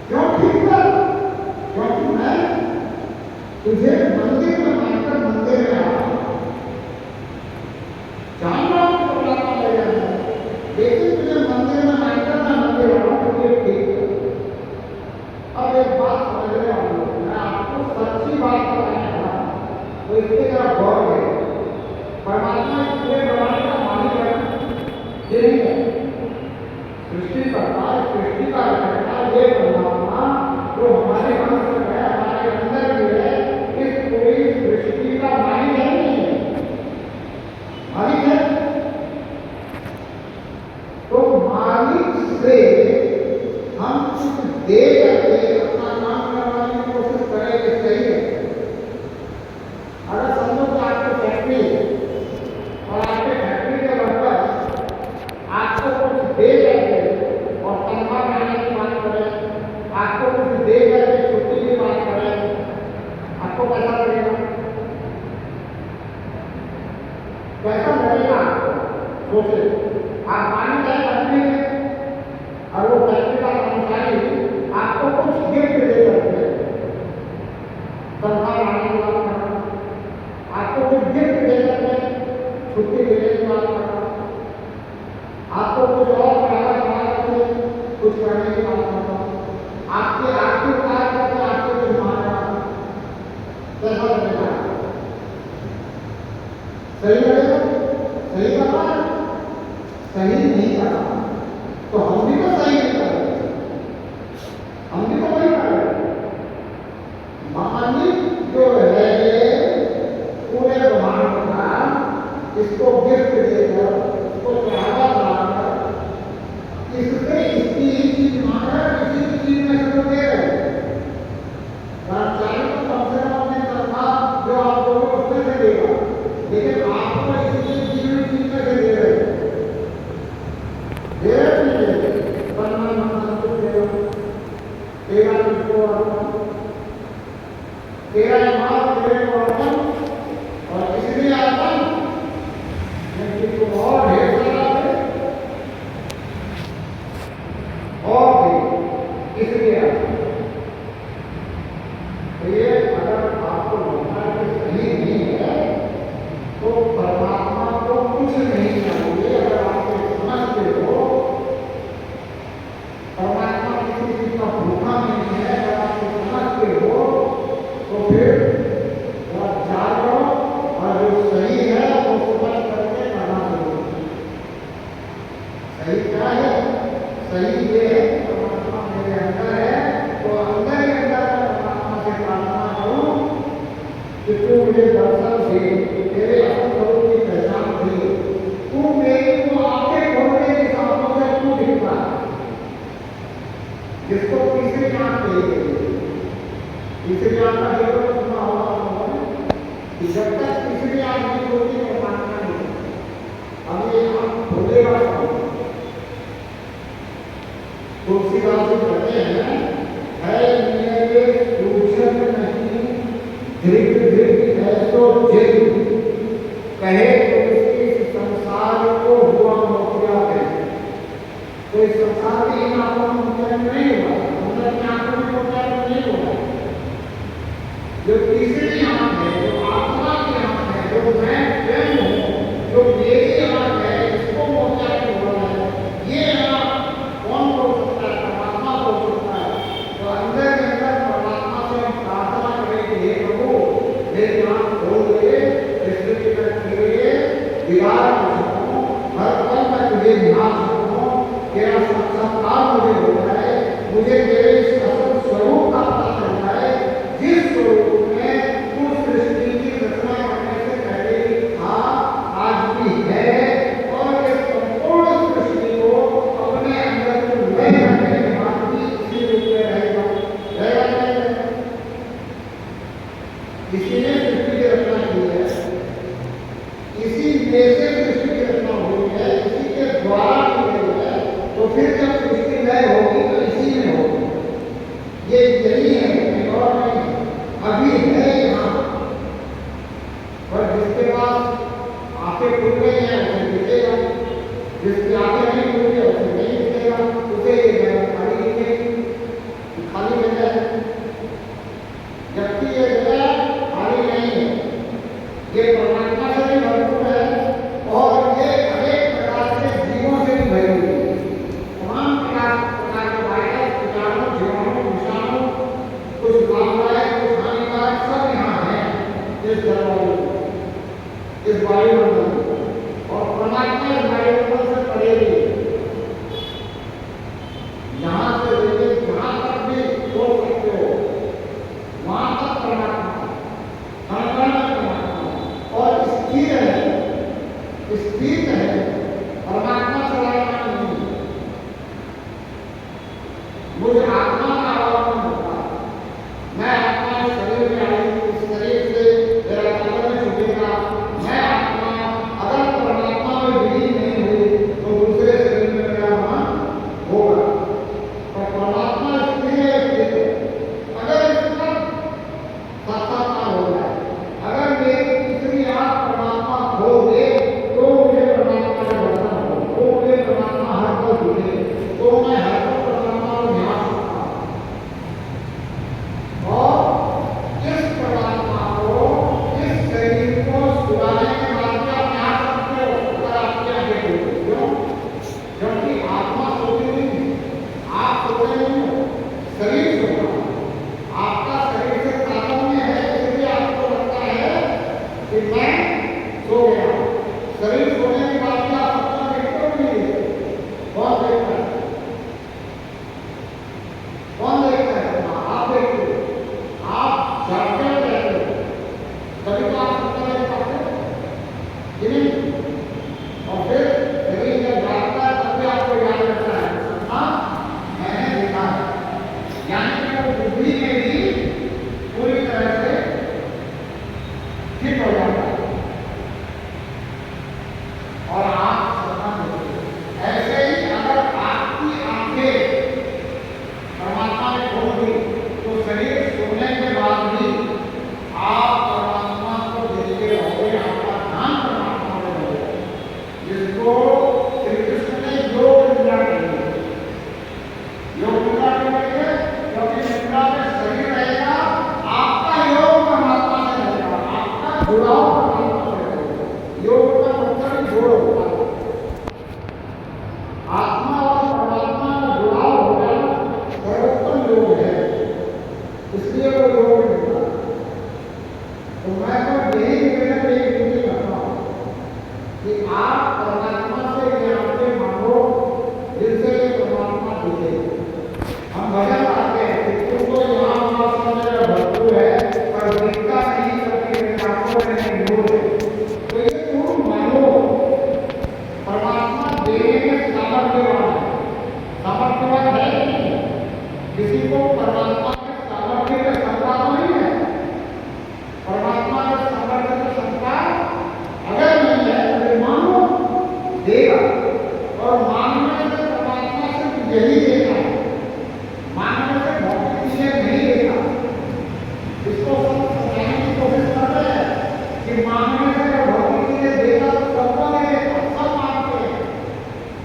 क्यों ठीक कर, क्योंकि मैं तुझे मंदिर में मानकर मंदिर में आया, जान रहा हूं परमात्मा मेरे अंदर, लेकिन तुझे मंदिर में मानकर मैं मंदिर आया, तुझे ठीक है। अब एक बात समझने वाली है, मैं आपको सच्ची बात बताने वाला, तो इसके तरफ गौर करें। परमात्मा इस पूरे ब्रह्मांड का मालिक है, ये नहीं है सृष्टि करता, सृष्टि का रचना ये परमात्मा जो हमारे अंश है, हमारे अंदर भी है, इस पूरी सृष्टि का मालिक है, नहीं है मालिक है। तो मालिक से हम कुछ दे करके अपना काम करवाने की कोशिश करें कि सही है। अगर समझो कि आपकी फैक्ट्री है और आपके फैक्ट्री के वर्कर आपको कुछ दे करके और तनख्वाह खाने की बात करें, आपको कुछ दे करके छुट्टी की बात करें, आपको कैसा लगेगा, कैसा लगेगा आपको? सोचे आप मान जाए फैक्ट्री में और वो फैक्ट्री का कर्मचारी आपको कुछ गिफ्ट दे करके तनख्वाह खाने की बात कर रहा, आपको कुछ गिफ्ट दे करके छुट्टी देने की बात कर रहा, आपको कुछ और प्राइवेट बात कुछ करने की बात करता हूँ, आपके आर्थिक कार्य करके आपको कुछ मान रहा, कैसा लगेगा? सही लगेगा? सही कर रहा है? सही नहीं कर रहा, तो हम भी तो सही नहीं कर रहे, हम भी तो वही कर रहे। मालिक जो है पूरे ब्रह्मांड का, इसको गिफ्ट देकर, इसको चढ़ावा बनाकर, इससे इसकी चीज मांगर किसी भी चीज में इसको दे रहे। कर्मचारी को कम से कम अपनी तनख्वाह जो आप दोगे उसमें से देगा, लेकिन आपको इसकी चीज में से दे रहे तेरा माल तो ये अगर आपको लगता है कि सही नहीं है तो परमात्मा को कुछ नहीं चाहिए। अगर आप ये समझते हो परमात्मा किसी चीज का भूखा नहीं है, अगर आप ये समझते हो तो फिर जागो और जो सही है वो समझ करके करना जरूरी है। सही क्या है? सही ये है परमात्मा मेरे अंदर है, तो अंदर ही अंदर परमात्मा से प्रार्थना करूं कि तू मुझे दर्शन दे, तेरे असल स्वरूप की पहचान दे, तू मेरी को आंखें खोलने की आंखों से तू दिखता है, जिसको तीसरी आंख कही गई है। तीसरी आंख का जरूरत सुना होगा कि जब तक तीसरी आंख नहीं होती परमात्मा नहीं। अब ये आंख खोलेगा कौन? तुलसीदास जी कहते हैं, है मेरे सूझन नहीं धृत धृत ऐसो जिद, कहे तो इस संसार को हुआ मोतिया कहे। तो इस संसार की इन आंखों में मोतिया नहीं हुआ, अंदर की आंखों में मोतिया नहीं हुआ। जो तीसरी आंख है, जो आत्मा की आंख है, जो मैं स्वयं हूँ, जो मेरी आंख है, इसको मोतिया क्यों हुआ है? ये आंख कौन बोल सकता है? परमात्मा बोल सकता है। तो अंदर के अंदर परमात्मा से हम प्रार्थना करें कि हे प्रभु मेरी आंख खोल दे, दृष्टि के लिए दीवार हो सकूं, हर पल में तुझे निहार सकूं, तेरा साक्षात्कार मुझे हो जाए, मुझे तेरे इस असल स्वरूप का पता चल जाए, जिस स्वरूप में तू सृष्टि की रचना करने से पहले भी था, आज भी है, और इस संपूर्ण सृष्टि को अपने अंदर तू ले जाने के बाद भी इसी रूप में रहेगा। इसी ने सृष्टि की रचना की है, इसी में से सृष्टि की रचना हुई है, इसी के द्वारा की गई है। तो फिर जब सृष्टि लय होगी तो इसी में होगी। ये यही है और नहीं अभी है यहाँ, पर जिसके पास आंखें खुल गई हैं उसे दिखेगा, जिसकी आंखें नहीं खुली है उसे नहीं दिखेगा, उसे ये जगह खाली दिखेगी, खाली जगह है। जबकि ये जगह खाली नहीं है, ये परमात्मा से भी भरपूर है और ये अनेक प्रकार के जीवों से भी भरी हुई है। तमाम प्रकार के वायरस, कीटाणु, जीवाणु, विषाणु, कुछ लाभदायक कुछ हानिकारक सब यहाँ है इस जलवायु में, इस वायुमंडल में। और परमात्मा इस वायुमंडल से परे भी यहाँ से लेकर जहाँ तक भी सोच सकते हो वहाँ तक जुड़ाव परमात्मा से है। योग का मतलब ही जोड़ होता है। आत्मा और परमात्मा का जुड़ाव हो जाना सर्वोत्तम योग है, इसलिए वो योग मिलता है। तो मैं तो यही निवेदन एक विनती करता हूँ कि आप परमात्मा से ज्ञान के मांगो, जिनसे ये परमात्मा दिखे। हम भजन गाते हैं कि तू तो यहाँ वहाँ मेरा भक्तु है, पर दिखता नहीं कभी मेरे आंखों में नहीं नूर है। तो ये तुम मानो परमात्मा देने में सामर्थ्यवान है। सामर्थ्यवान है कि नहीं? किसी को परमात्मा के सामर्थ्य का क्षमता तो नहीं है। परमात्मा के सामर्थ्य का क्षमता अगर नहीं है तो मानो देगा, और मानने से परमात्मा सिर्फ यही देगा, मानने से भौतिक चीजें नहीं देगा। इसको सब समझाने की कोशिश कर रहे हैं कि मानने से भौतिक चीजें देगा तो सबको नहीं देगा, सब मानते हैं।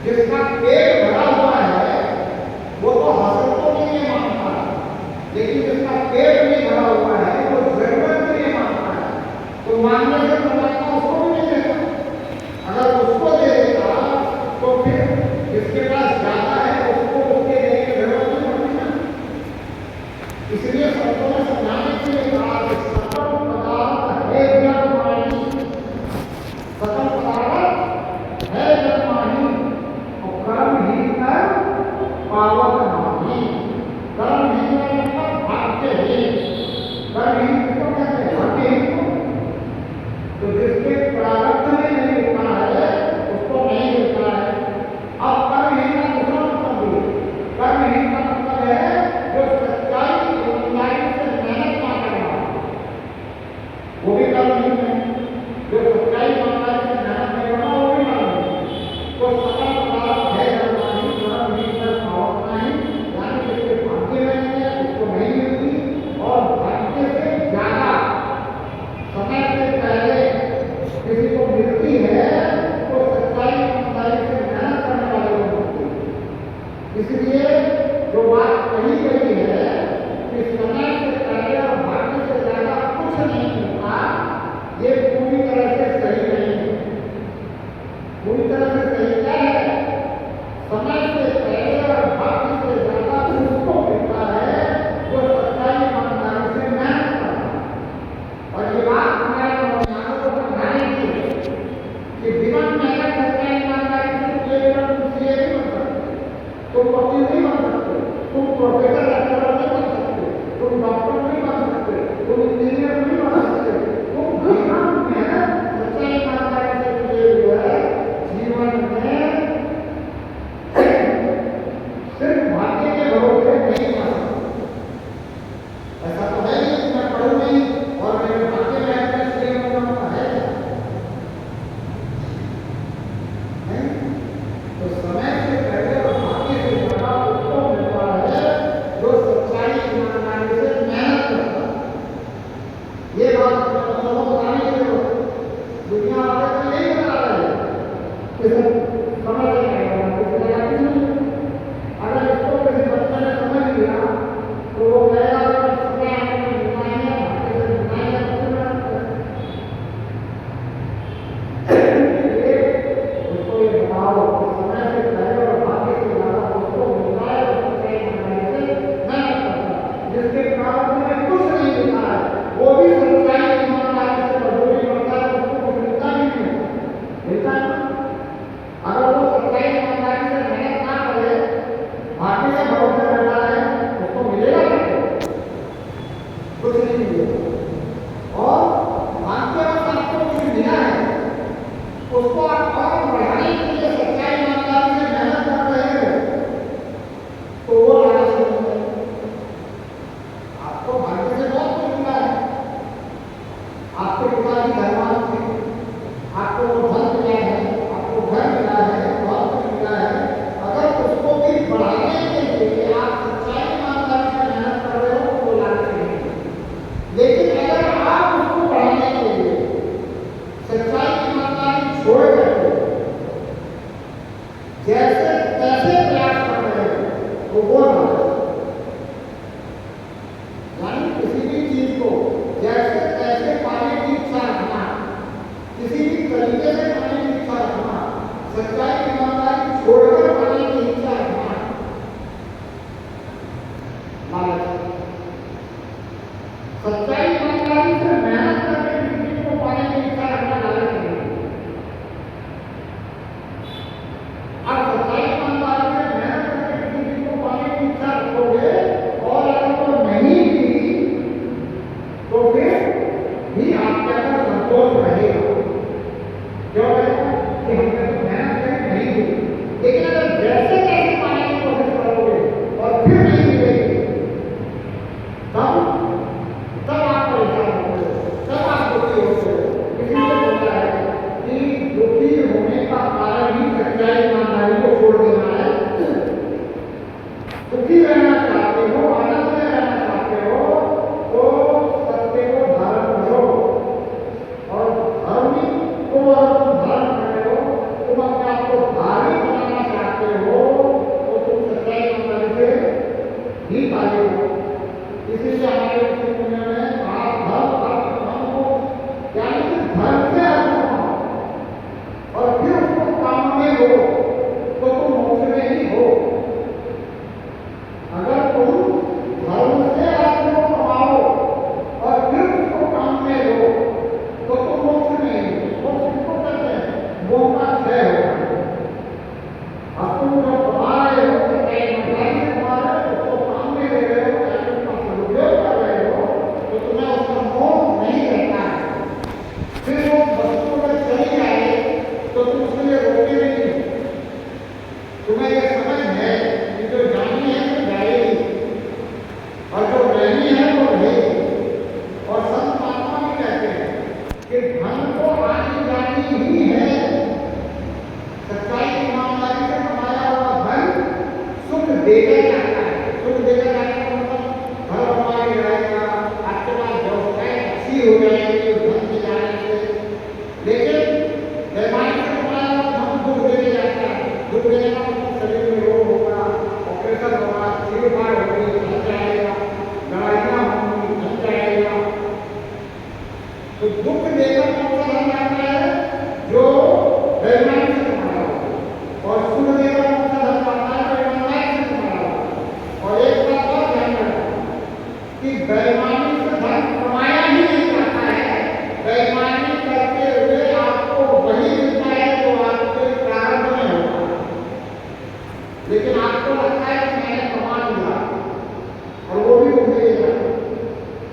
जिसका पेट भरा हुआ है वो तो हासिल तो नहीं है मानता है, लेकिन जिसका पेट नहीं भरा हुआ है वो जरूरत के लिए मानता है। तो मानने से परमात्मा उसको भी नहीं देता। अगर उसको दे देता तो फिर जिसके पास ज्यादा है उसको उसके देने की जरूरत नहीं पड़ती ना। इसलिए संतों ने समझाने के लिए कहा कि सकल पदार्थ है जन्मानी, सकल पदार्थ है जन्मानी, और कर्महीन कर पावक नाही। कर्महीन मतलब भाग्यहीन। कर्महीन किसको कहते हैं? भाग्यहीन को। तो जिसके प्रारब्ध में नहीं लिखा है उसको नहीं लिखा है। अब कर्महीन का दूसरा मतलब भी, कर्महीन का मतलब है जो सच्चाई ईमानदारी से मेहनत ना करना, वो भी कर्महीन है। जो सच्चाई ईमानदारी से मेहनत नहीं करना वो भी कर्महीन है। तो सकल पदार्थ है जन्मानी, कर्महीन कर पावक नाही, यानी जिसके भाग्य में नहीं है उसको नहीं मिलती, और भाग्य से ज्यादा समय से पहले किसी को मिलती है तो सच्चाई ईमानदारी से मेहनत करने वाले को मिलती है। इसलिए जो बात कही गई है कि समय से पहले और भाग्य से ज्यादा कुछ नहीं मिलता, ये पूरी तरह से सही नहीं है। पूरी तरह से सही क्या है? समय से पहले और भाग्य से ज्यादा उसको मिलता है जो सच्चाई ईमानदारी से मेहनत करता है। और ये बात हमारे नौजवानों को समझाने की है कि बिना मेहनत सच्चाई ईमानदारी से केवल तुम सीए नहीं बन सकते, तुम वकील नहीं बन सकते, तुम प्रोफेसर लेक्चरर नहीं बन सकते, तुम डॉक्टर नहीं बन सकते, तुम इंजीनियर नहीं बन सकते। तुम बिना मेहनत सच्चाई ईमानदारी से किए हुए जीवन में सिर्फ भाग्य के भरोसे नहीं बन सकते। ऐसा तो है नहीं कि मैं पढ़ूं नहीं और मेरे भाग्य में अपने सीए बनना है। नहीं? तो समय से पहले और भाग्य से ज्यादा उसको मिलता है जो सच्चाई ईमानदारी से मेहनत करता है। ये बात अपने बच्चों को बताने की जरूरत है। दुनिया वाले तो यही बता रहे हैं कि समय से पहले किसी जगह कुछ नहीं। अगर इसको किसी बच्चे ने समझ लिया तो वो कहेगा समय आपने मिलना है, भाग्य से मिलना है, तो मेहनत करें। उसको ये बताओ कि समय से पहले और भाग्य से ज्यादा उसको मिलता है और सच्चाई ईमानदारी से मेहनत करता है। जिसके प्रारब्ध में कुछ नहीं लिखा है वो भी सच्चाई ईमानदारी से मजदूरी करता है, उसको कुछ मिलता ही नहीं है। मिलता है ना? अगर वो सच्चाई ईमानदारी से मेहनत ना करे, भाग्य के भरोसे रहता है, उसको मिलेगा क्या? कुछ नहीं मिलेगा। और भाग्य में आपको कुछ मिला है, उसको आप और बढ़ाने के लिए सच्चाई ईमानदारी से मेहनत कर रहे हो तो वो लालच नहीं है। आपको भाग्य से बहुत कुछ मिला है। आपके पिताजी धनवान थे, आपको वो धन मिला है, आपको घर मिला है, बहुत कुछ मिला है। अगर उसको भी बढ़ाने के लिए आप सच्चाई ईमानदारी से मेहनत कर रहे हो तो वो लालच नहीं है। लेकिन अगर आप उसको बढ़ाने के लिए सच्चाई ईमानदारी छोड़ करके जैसे तैसे प्रयास कर रहे हो तो वो लालच। यानी किसी भी चीज को जैसे तैसे पाने की इच्छा रखना सच्चाई ईमानदारी से मेहनत करके किसी को पाने की इच्छा रखना लालच नहीं है। आप सच्चाई ईमानदारी से मेहनत करके किसी को पाने की इच्छा रखोगे और अगर वो नहीं भी तो फिर भी आपके अंदर संतोष रहेगा। क्यों रहेगा कि हमने तो मेहनत करी नहीं हुई, लेकिन अगर जैसे तैसे पाने की कोशिश करोगे और फिर नहीं मिलेगी तब आप परेशान होते हो, तब आप दुखी होते हो। इसीलिए बोला है कि दुखी होने का कारण ही सच्चाई ईमानदारी को छोड़ देना है। दुखी रहना चाहते हो, आनंद में रहना चाहते हो तो सत्य को धारण करो। और धर्म को अगर तुम धारण कर रहे हो, तुम अपने आप को धार्मिक बनाना चाहते हो तो तुम सच्चाई ईमानदारी से ही पालेगे। इसीलिए हमारे दुनिया में कहा धर्म अर्थ काम को, यानी कि धर्म से अर्थ कमाओ और फिर उसको काम में हो तो तुम मोक्ष में ही हो। अगर तुम धर्म से अर्थ को कमाओ और फिर उसको काम में हो तो तुम मोक्ष में ही हो। मोक्ष किसको कहते हैं? मोह का क्षय होगा। अब तुम जो कमा रहे हो सच्चाई ईमानदारी से कमा रहे हो, उसको काम में ले रहे हो, उपयोग कर रहे हो तो तुम्हें उसका मोह नहीं रहता है। फिर वो वस्तु अगर चली जाए तो तुम उसके लिए रोके नहीं। तुम्हें यह समझ है कि जो जानी है वो जाएगी और जो रहनी है वो रहेगी। और संत महात्मा भी कहते हैं कि धन को आनी जानी ही है। सच्चाई ईमानदारी से कमाया हुआ धन सुख देगा जाता है। सुख देगा जाता है मतलब घर बनवाने जाएगा, आपके पास व्यवस्थाएं अच्छी हो जाएगी धन के जाने से। लेकिन बेईमानी से कमाया हुआ धन दुख देने जाता है। दुख देने का मतलब शरीर में रोग होगा, ऑपरेशन होगा, चीरफाड़ होगी, धन जाएगा, लड़ाइयाँ होंगी, धन जाएगा। तो दुख देकर कौन सा धन जाता है? जो बेईमानी से कमाया हुआ। और सुख देकर कौन सा धन जाता है? जो ईमानदारी से कमाया हुआ। और एक बात और ध्यान रखना कि बेईमानी से धन कमाया ही नहीं जाता है। बेईमानी करते हुए आपको वही मिलता है जो आपके प्रारंभ में होगा। लेकिन आपको लगता है कि मैंने कमा लिया और वो भी मुझे जाता।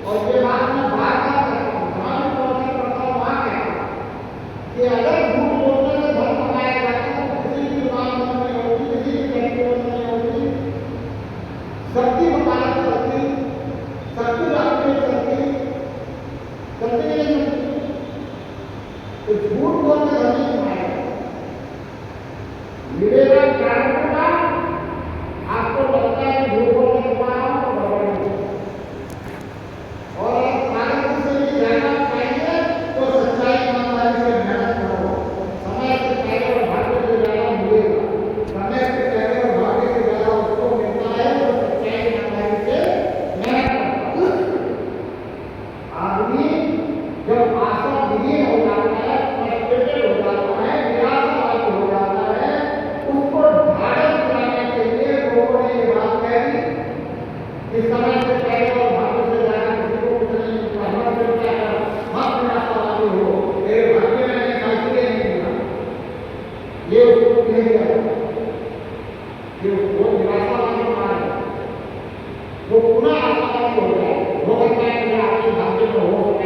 और ये बात मैं बार बार करता हूँ, जहाँ भी प्रोजेक्ट करता हूँ वहाँ कहता हूँ कि अगर झूठ बोलने से धन कमाया जाता है तो किसी की दुकान बंद नहीं होती, किसी की फैक्ट्री बंद नहीं होती, सबकी वकालत चलती, सबकी डॉक्टरी चलती, चलती नहीं चलती। तो झूठ बोल के धन नहीं कमाया जाता। मिलेगा प्रारंभ का, आपको लगता है कि झूठ बोल के कमा रहा हूँ तो गड़बड़ नहीं। और प्रारंभ से भी जाना चाहिए तो सच्चाई ईमानदारी से मेहनत करो। समय से पहले और भाग्य से ज्यादा मिलेगा। समय से पहले और भाग्य से ज्यादा उसको मिलता है तो सच्चाई ईमानदारी से मेहनत करता है। आदमी जब आशा विहीन हो जाता है, फ्रस्ट्रेटेड हो जाता है, निराशावादी हो जाता है, उसको ढाढ़स दिलाने के लिए लोगों ने ये बात कह दी कि समय से पहले और भाग्य से ज्यादा किसी को कुछ नहीं मिलता। मत मिलता है, मत निराशावादी हो, तेरे भाग्य में इसलिए नहीं मिला। ये उसको कह दिया, ये उसको निराशावादी मान है। वो पुनः आशावादी हो जाए। हो सकता है कि आपके भाग्य में हो सकता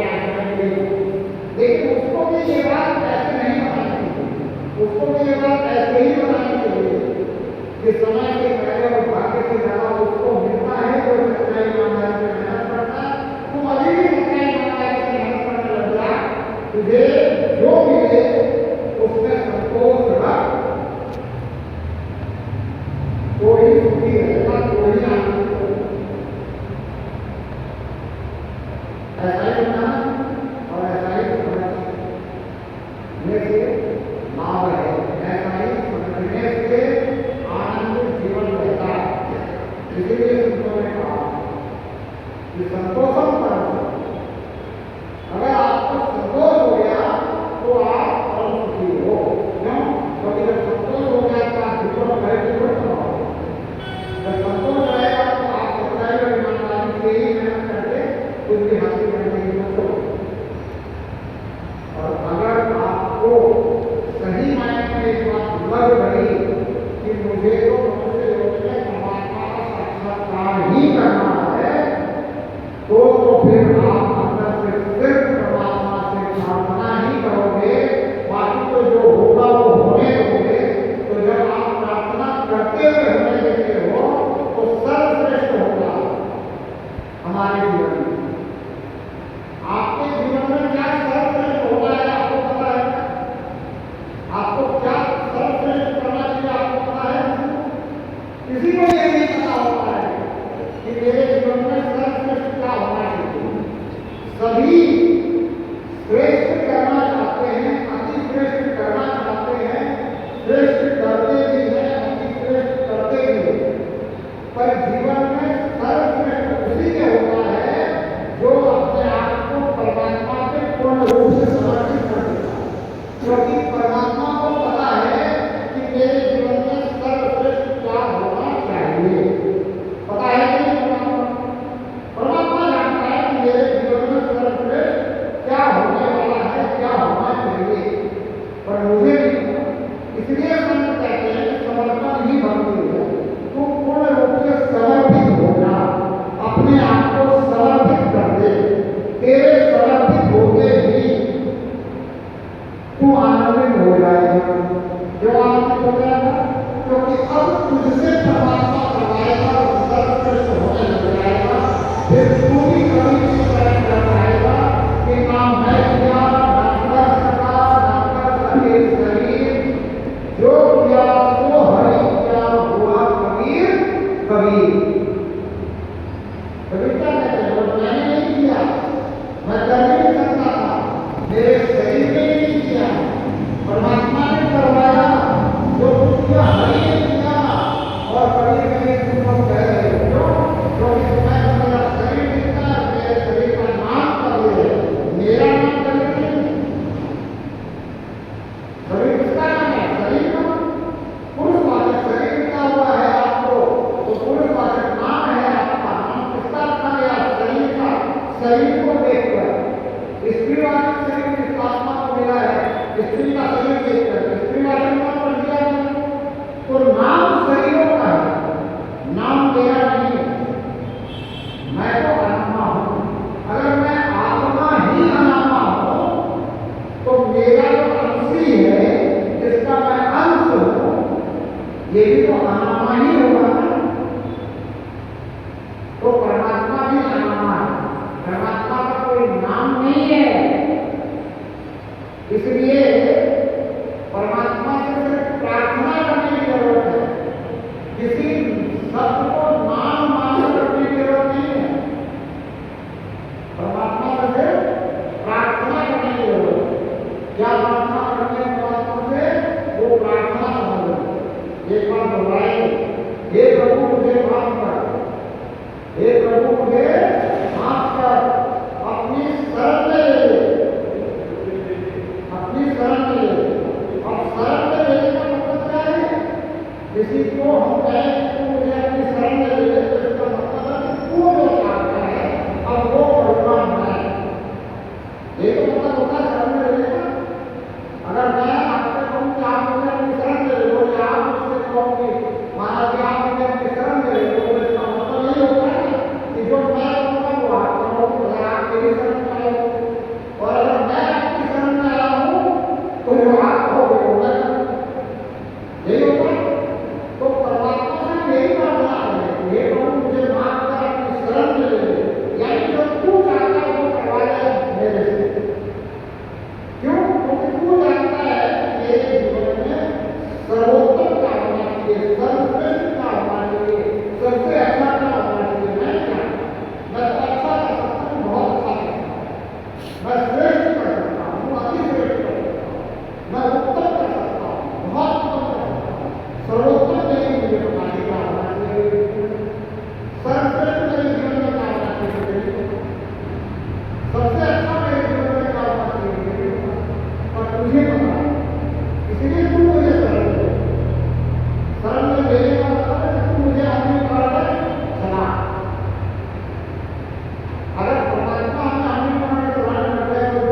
सभी श्रेष्ठ करना चाहते हैं, अति श्रेष्ठ करना चाहते हैं, श्रेष्ठ करते भी हैं, अति श्रेष्ठ करते भी हैं। पर जीवन में सर्वश्रेष्ठ उसी के होता है जो अपने आप को परमात्मा के पूर्ण रूप से समर्पित कर देता है। क्योंकि परमात्मा को पता है कि मेरे जीवन में सर्वश्रेष्ठ क्या होना चाहिए। पता है कि परमात्मा जानता है कि मेरे जीवन में सर्वश्रेष्ठ क्या होने वाला है, क्या होना चाहिए, पर मुझे नहीं पता। इसलिए संत कहते हैं कि समर्पण ही भक्ति है। तू पूर्ण रूप से समर्पित हो जा, अपने आप को समर्पित कर दे। तेरे समर्पित होते ही तू आनंदित हो जाएगा। जो आनंदित हो जाएगा क्योंकि अब तुझसे परमात्मा करवाएगा और सर्वश्रेष्ठ होने लग जाएगा। फिर तू भी कभी भी प्रयत्न कर पाएगा कि ना मैं किया, ना कर सका, ना कर सके शरीर, जो किया तो हरि किया, हुआ कबीर कबीर। कबीर क्या कहते हैं? मैंने नहीं किया, मैं कर नहीं सकता था, मेरे शरीर ने नहीं किया, परमात्मा ने करवाया, जो किया हरि ने किया। और कबीर कबीर तुम कह रहे हो क्योंकि तुम्हें मेरा शरीर दिखता है, मेरे शरीर का नाम कबीर है, मेरा नाम कबीर नहीं। शरीर किसका नाम है? शरीर का पुरुषवाचक शरीर दिया हुआ है आपको, तो पुरुषवाचक नाम है आपका। नाम किसका रखा गया? शरीर का। शरीर को देखकर स्त्रीवाचक शरीर किस आत्मा को मिला है? स्त्री का शरीर देखकर स्त्रीवाचक नाम पर दिया गया। तो नाम शरीरों का है, नाम मेरा नहीं है। मैं तो आत्मा हूं। अगर मैं आत्मा ही अनात्मा हूं तो मेरा जो अंशी है, जिसका मैं अंश हूं, ये भी तो अनात्मा ही होगा ना। तो परमात्मा भी अनात्मा है, परमात्मा का कोई नाम नहीं है। इसलिए परमात्मा से सिर्फ प्रार्थना करने की जरूरत है, किसी शब्द को नाम मानकर करने की जरूरत नहीं है। परमात्मा से सिर्फ प्रार्थना करने की जरूरत है। क्या प्रार्थना करने की परमात्मा से? वो प्रार्थना समझ एक बार दोहराएंगे, हे प्रभु मुझे माफ कर, हे प्रभु मुझे माफ कर, अपनी शरण में ले ले, अपनी शरण में ले ले। अब शरण में लेने का मतलब क्या है? किसी को हम कहें कि तू मुझे अपनी शरण में ले ले, तो इसका मतलब है कि तू जो चाहता है अब वो करूंगा मैं। ये तो मतलब होता है शरण में लेने का। अगर मैं आपसे कहूँ कि आप मुझे अपनी शरण में ले लो, या आप मुझसे कहो कि महाराज जी आप मुझे अपनी शरण में ले लो, तो इसका मतलब यही होता है कि जो मैं कहूँगा वो आप करो, अगर आप मेरी शरण में आए हो। और अगर मैं आपकी शरण में आया हूँ तो जो आप कहोगे वो मैं करूँगा। यही होता है। तो परमात्मा से यही प्रार्थना है, हे प्रभु मुझे माफ कर, अपनी शरण में ले ले। यानी जो तू चाहता है वो करवा ले मेरे से। क्यों? क्योंकि तू जानता है कि मेरे जीवन में सर्वोत्तम क्या होना चाहिए, सर्वश्रेष्ठ क्या होना चाहिए, सबसे अच्छा क्या होना चाहिए। मैं क्या, मैं तो अच्छा कर सकता हूँ, बहुत अच्छा कर सकता हूँ, मैं श्रेष्ठ कर सकता हूँ, अति श्रेष्ठ कर सकता हूँ, मैं उत्तम कर सकता हूँ, बहुत उत्तम कर सकता हूँ। सर्वोत्तम नहीं मुझे पता नहीं क्या होना चाहिए, सर्वश्रेष्ठ मेरे जीवन में क्या होना चाहिए, सबसे अच्छा मेरे जीवन में क्या होना चाहिए, और तुझे पता है। इसलिए तू मुझे शरण दे। शरण में लेने का मतलब है कि तू मुझे अपनी कारण चला। अगर परमात्मा हमें अपनी कारण चलाने लग जाए तो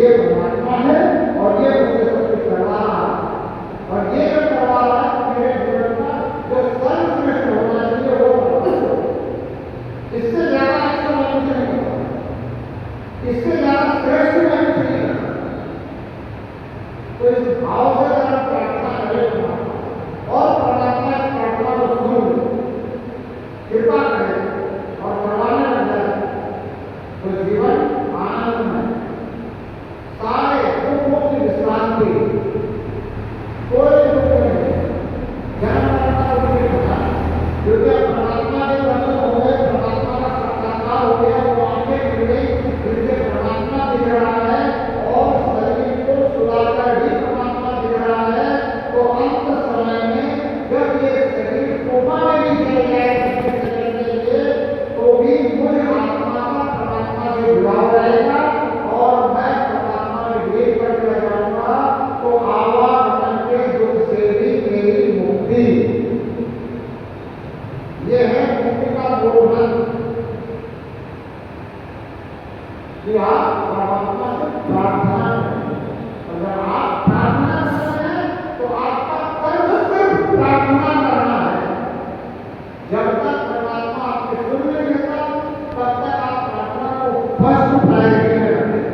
ये परमात्मा है और ये मुझे सब कुछ करवा रहा है। और ये जो करवा रहा है मेरे जीवन का जो सर्वश्रेष्ठ होना चाहिए वो करवा रहा है। इससे ज्यादा अच्छा मैं कुछ नहीं करता, इससे ज्यादा श्रेष्ठ मैं कुछ नहीं करता। तो इस भाव से अगर आप प्रार्थना करें और परमात्मा इस प्रार्थना को सुन कृपा करें और करवाने लग जाए तो जीवन आनंद में सारे दुखों की विश्रांति, कोई दुख नहीं, जन्म मरण का दुख नहीं होता, क्योंकि परमात्मा के दर्शन हो गए, परमात्मा का साक्षात्कार हो गया, वो आंखें खुल गई, जिनसे परमात्मा दिख रहा है और शरीर को सुधाकर भी परमात्मा दिख रहा है। तो अंत समय में जब ये शरीर कोमा में भी चल जाए तो भी मुझ आत्मा का परमात्मा से जुड़ाव रहेगा और मैं परमात्मा में विलीन करके जाऊंगा। तो आवागमन के दुख से भी मेरी मुक्ति, ये है मुक्ति का बोधन कि आप परमात्मा से प्रार्थना करें। अगर आप प्रार्थना कर रहे हैं तो आपका कर्म सिर्फ प्रार्थना करना है। जब तक परमात्मा आपके सुन नहीं लेता तब तक आप प्रार्थना को फर्स्ट प्रायोरिटी में रखें।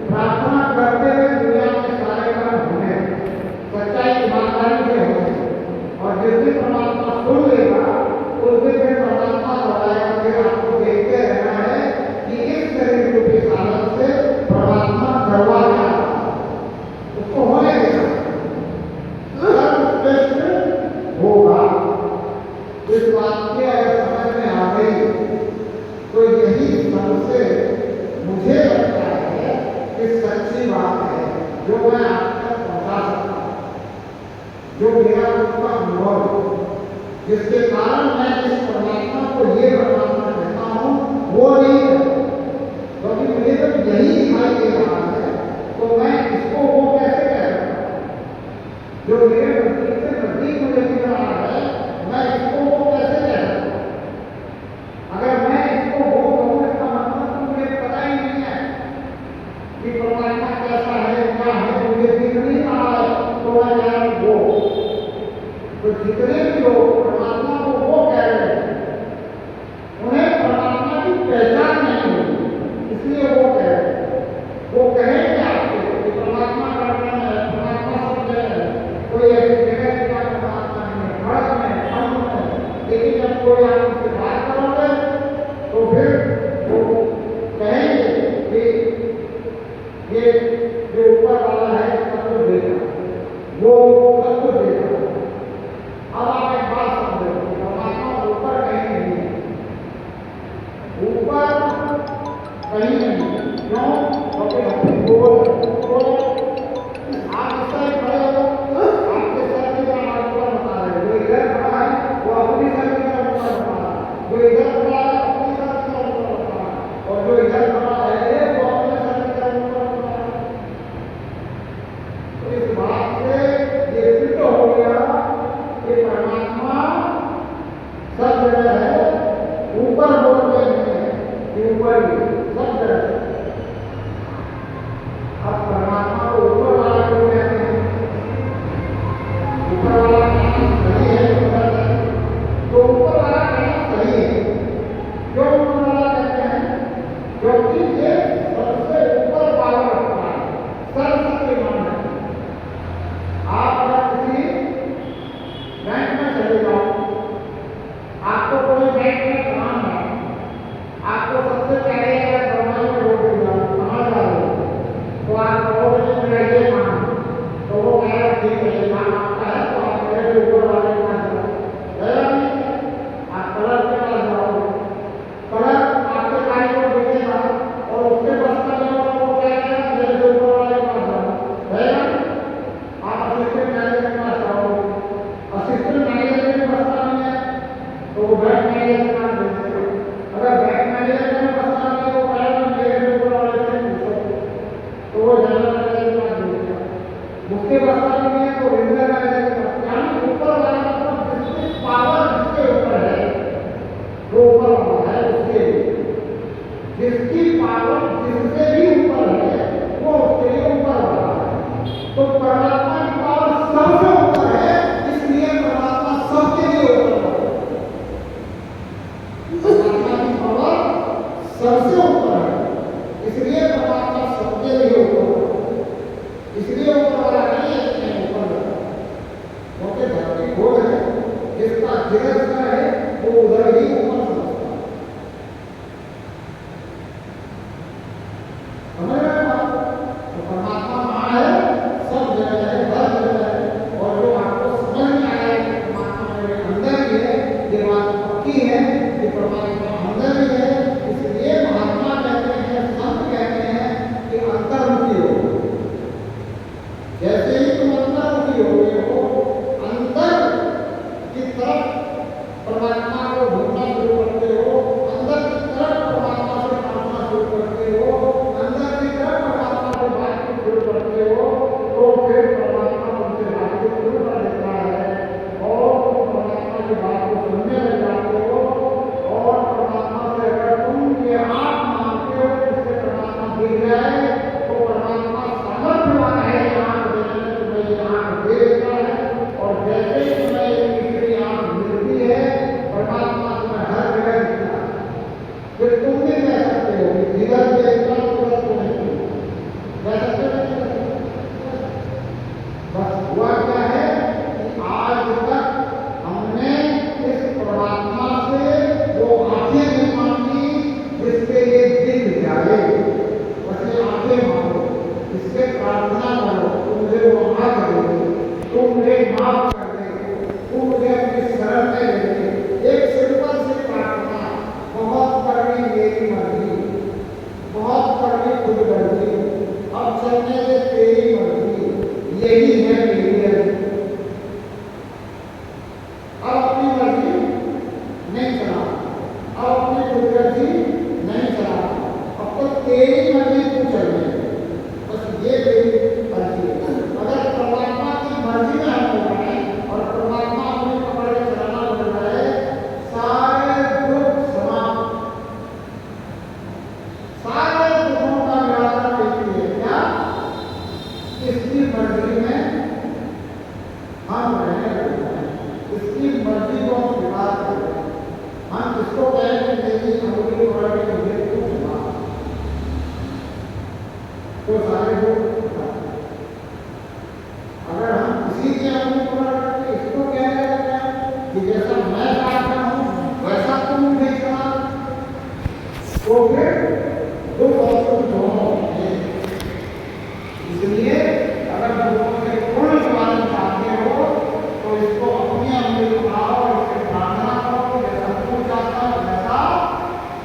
प्रार्थना करते हुए दुनिया में सारे कर्म होंगे, सच्चाई ईमानदारी से होंगे, और जिस दिन परमात्मा सुन लेगा उस दिन फिर परमात्मा दोहराएगा, फिर आपको देखते रहना है कि इस शरीर रूपी साधन से परमात्मा करवा क्या उसको होने देगा, सर्वश्रेष्ठ होगा। इस बात की अगर समझ में आ गई तो यही सबसे मुझे लगता है कि सच्ची बात है जो मैं आप तक पहुंचा सकता हूं, जो मेरा उसका अनुभव, जिसके कारण मैं इस परमात्मा को ये परमात्मा कहता हूं वो नहीं है, क्योंकि मुझे जब यही दिखाई दे रहा है तो मैं इसको वो कैसे कह सकता हूं। जो मेरे नजदीक से नजदीक मुझे दिख रहा है मैं इसको वो कैसे कह सकता हूं। अगर मैं इसको वो कहूं इसका मतलब तो मुझे पता ही नहीं है कि परमात्मा कैसा है क्या है, मुझे दिख नहीं रहा है तो मैं कह रहा हूं वो। तो जितने भी लोग परमात्मा को वो कह रहे हैं उन्हें परमात्मा की पहचान नहीं होती, इसलिए वो कह रहे हैं। वो कहेंगे आपको कि परमात्मा करता है, परमात्मा सब जगह है, कोई ऐसी जगह का परमात्मा नहीं है, हर में हम में, लेकिन जब कोई आप उससे बात करोगे तो फिर वो कहेंगे कि ये जो ऊपर वाला है सब कुछ देगा, वो सब कुछ देगा। अब आप एक बात समझो, परमात्मा ऊपर कहीं नहीं है, ऊपर कहीं नहीं है, क्यों? क्योंकि हम बोल आप इस तरह खड़े हो, आपके सर की तरफ आप ऊपर बता रहे हो, जो इधर खड़ा है वो अपनी सर की तरफ ऊपर बता रहा है, जो इधर खड़ा है अपनी सर की तरफ ऊपर बता रहा है, और जो इधर खड़ा है वो अपने सर की तरफ ऊपर बता रहा है। तो इस बात से ये सिद्ध हो गया परमात्मा की पावर सबसे ऊपर है, इसलिए परमात्मा सबके लिए ऊपर है। परमात्मा की पावर सबसे ऊपर है, इसलिए परमात्मा सबके लिए ऊपर है। इसलिए ऊपर वाला नहीं है कि मैं ऊपर है, क्योंकि धरती गोल है, जिसका धीरज का है वो उधर ही ऊपर समझता है। समझ रहे हैं आप? तो परमात्मा कहाँ है? सब जगह है, हर जगह है। और जो आपको समझ में आया है कि परमात्मा मेरे अंदर ही है, ये बात पक्की है कि परमात्मा अंदर ही है। इसलिए महात्मा कहते हैं, संत कहते हैं कि अंतर्मुखी हो। जैसे ही तुम अंतर्मुखी हो, अंदर की तरफ परमात्मा को ढूंढना शुरू करते हो, अंदर की तरफ परमात्मा से प्रार्थना शुरू करते हो, अंदर की तरफ परमात्मा से बातचीत शुरू करते हो, तो फिर परमात्मा तुमसे बातचीत शुरू कर देता है और तुम परमात्मा की बात को सुनने लग जाते हो। और परमात्मा से अगर तुम ये आँख मानते हो जिससे परमात्मा दिख जाए, तो परमात्मा सामर्थ्यवान है ये आँख देने में, तुम्हें ये आँख दे देता है। और जैसे ही तुम्हें ये तीसरी आँख मिलती है, परमात्मा तुम्हें हर जगह दिखता है। फिर तुम भी कह सकते हो कि जिधर देखता तुरंत को नहीं कह सकते हो। बस हुआ क्या है कि आज तक हमने इस परमात्मा से वो आंखें नहीं मांगी जिससे ये दिख जाए। बस ये आंखें मांगो, इससे प्रार्थना करो, तुम मुझे वो माफ करोगे, तुम मुझे माफ कर देंगे, तुम मुझे अपनी शरण में ले लेंगे। एक सिंपल सी प्रार्थना, बहुत करनी मेरी मर्जी, बहुत करनी खुद मर्जी, अब चलने दे तेरी मर्जी, यही है मेरी अर्जी। अब अपनी मर्जी नहीं चला, अब अपनी खुद मर्जी नहीं चला, अब तो तेरी मर्जी तू चलने दे। बस ये मेरी अर्जी है। अगर परमात्मा की मर्जी में हम हो रहे हैं और परमात्मा अपनी पकड़ के चलाना बन रहा है, सारे दुख समाप्त, सारे दुखों का निराकरण देखती है। क्या? इसकी मर्जी में हम रहने लगते हैं, इसकी मर्जी को हम स्वीकार करते हैं। हम इसको कहेंगे मेरी अंगुली पकड़ के मुझे तू चला, तो सारे दुख अगर हम इसी की अंगुली पकड़ करके इसको कहने लगते हैं कि जैसा मैं चाहता हूँ वैसा तुम मुझे चला, तो फिर दुख और सुख दोनों होंगे। इसलिए अगर दुखों से पूर्ण निवारण चाहते हो तो इसको अपनी अंगुली उठाओ और इससे प्रार्थना करो, जैसा तू चाहता है वैसा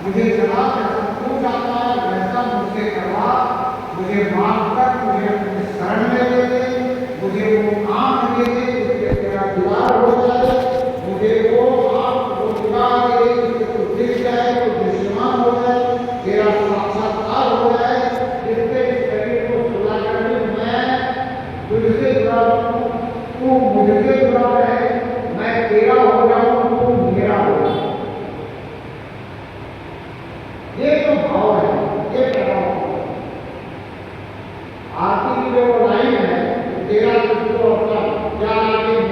मुझे चला, जैसा तू चाहता है वैसा मुझसे करवा, मुझे माफ कर, मुझे अपनी शरण में ले ले, मुझे वो आँख दे दे जिससे तेरा दीवार हो जाए, मुझे वो आँख वो दीवार दे दे जिससे तू दिख जाए, तो दृश्यमान हो जाए, तेरा साक्षात्कार हो जाए, जिससे इस शरीर को सुला कर मैं तुझसे जुड़ा हूँ, तू मुझसे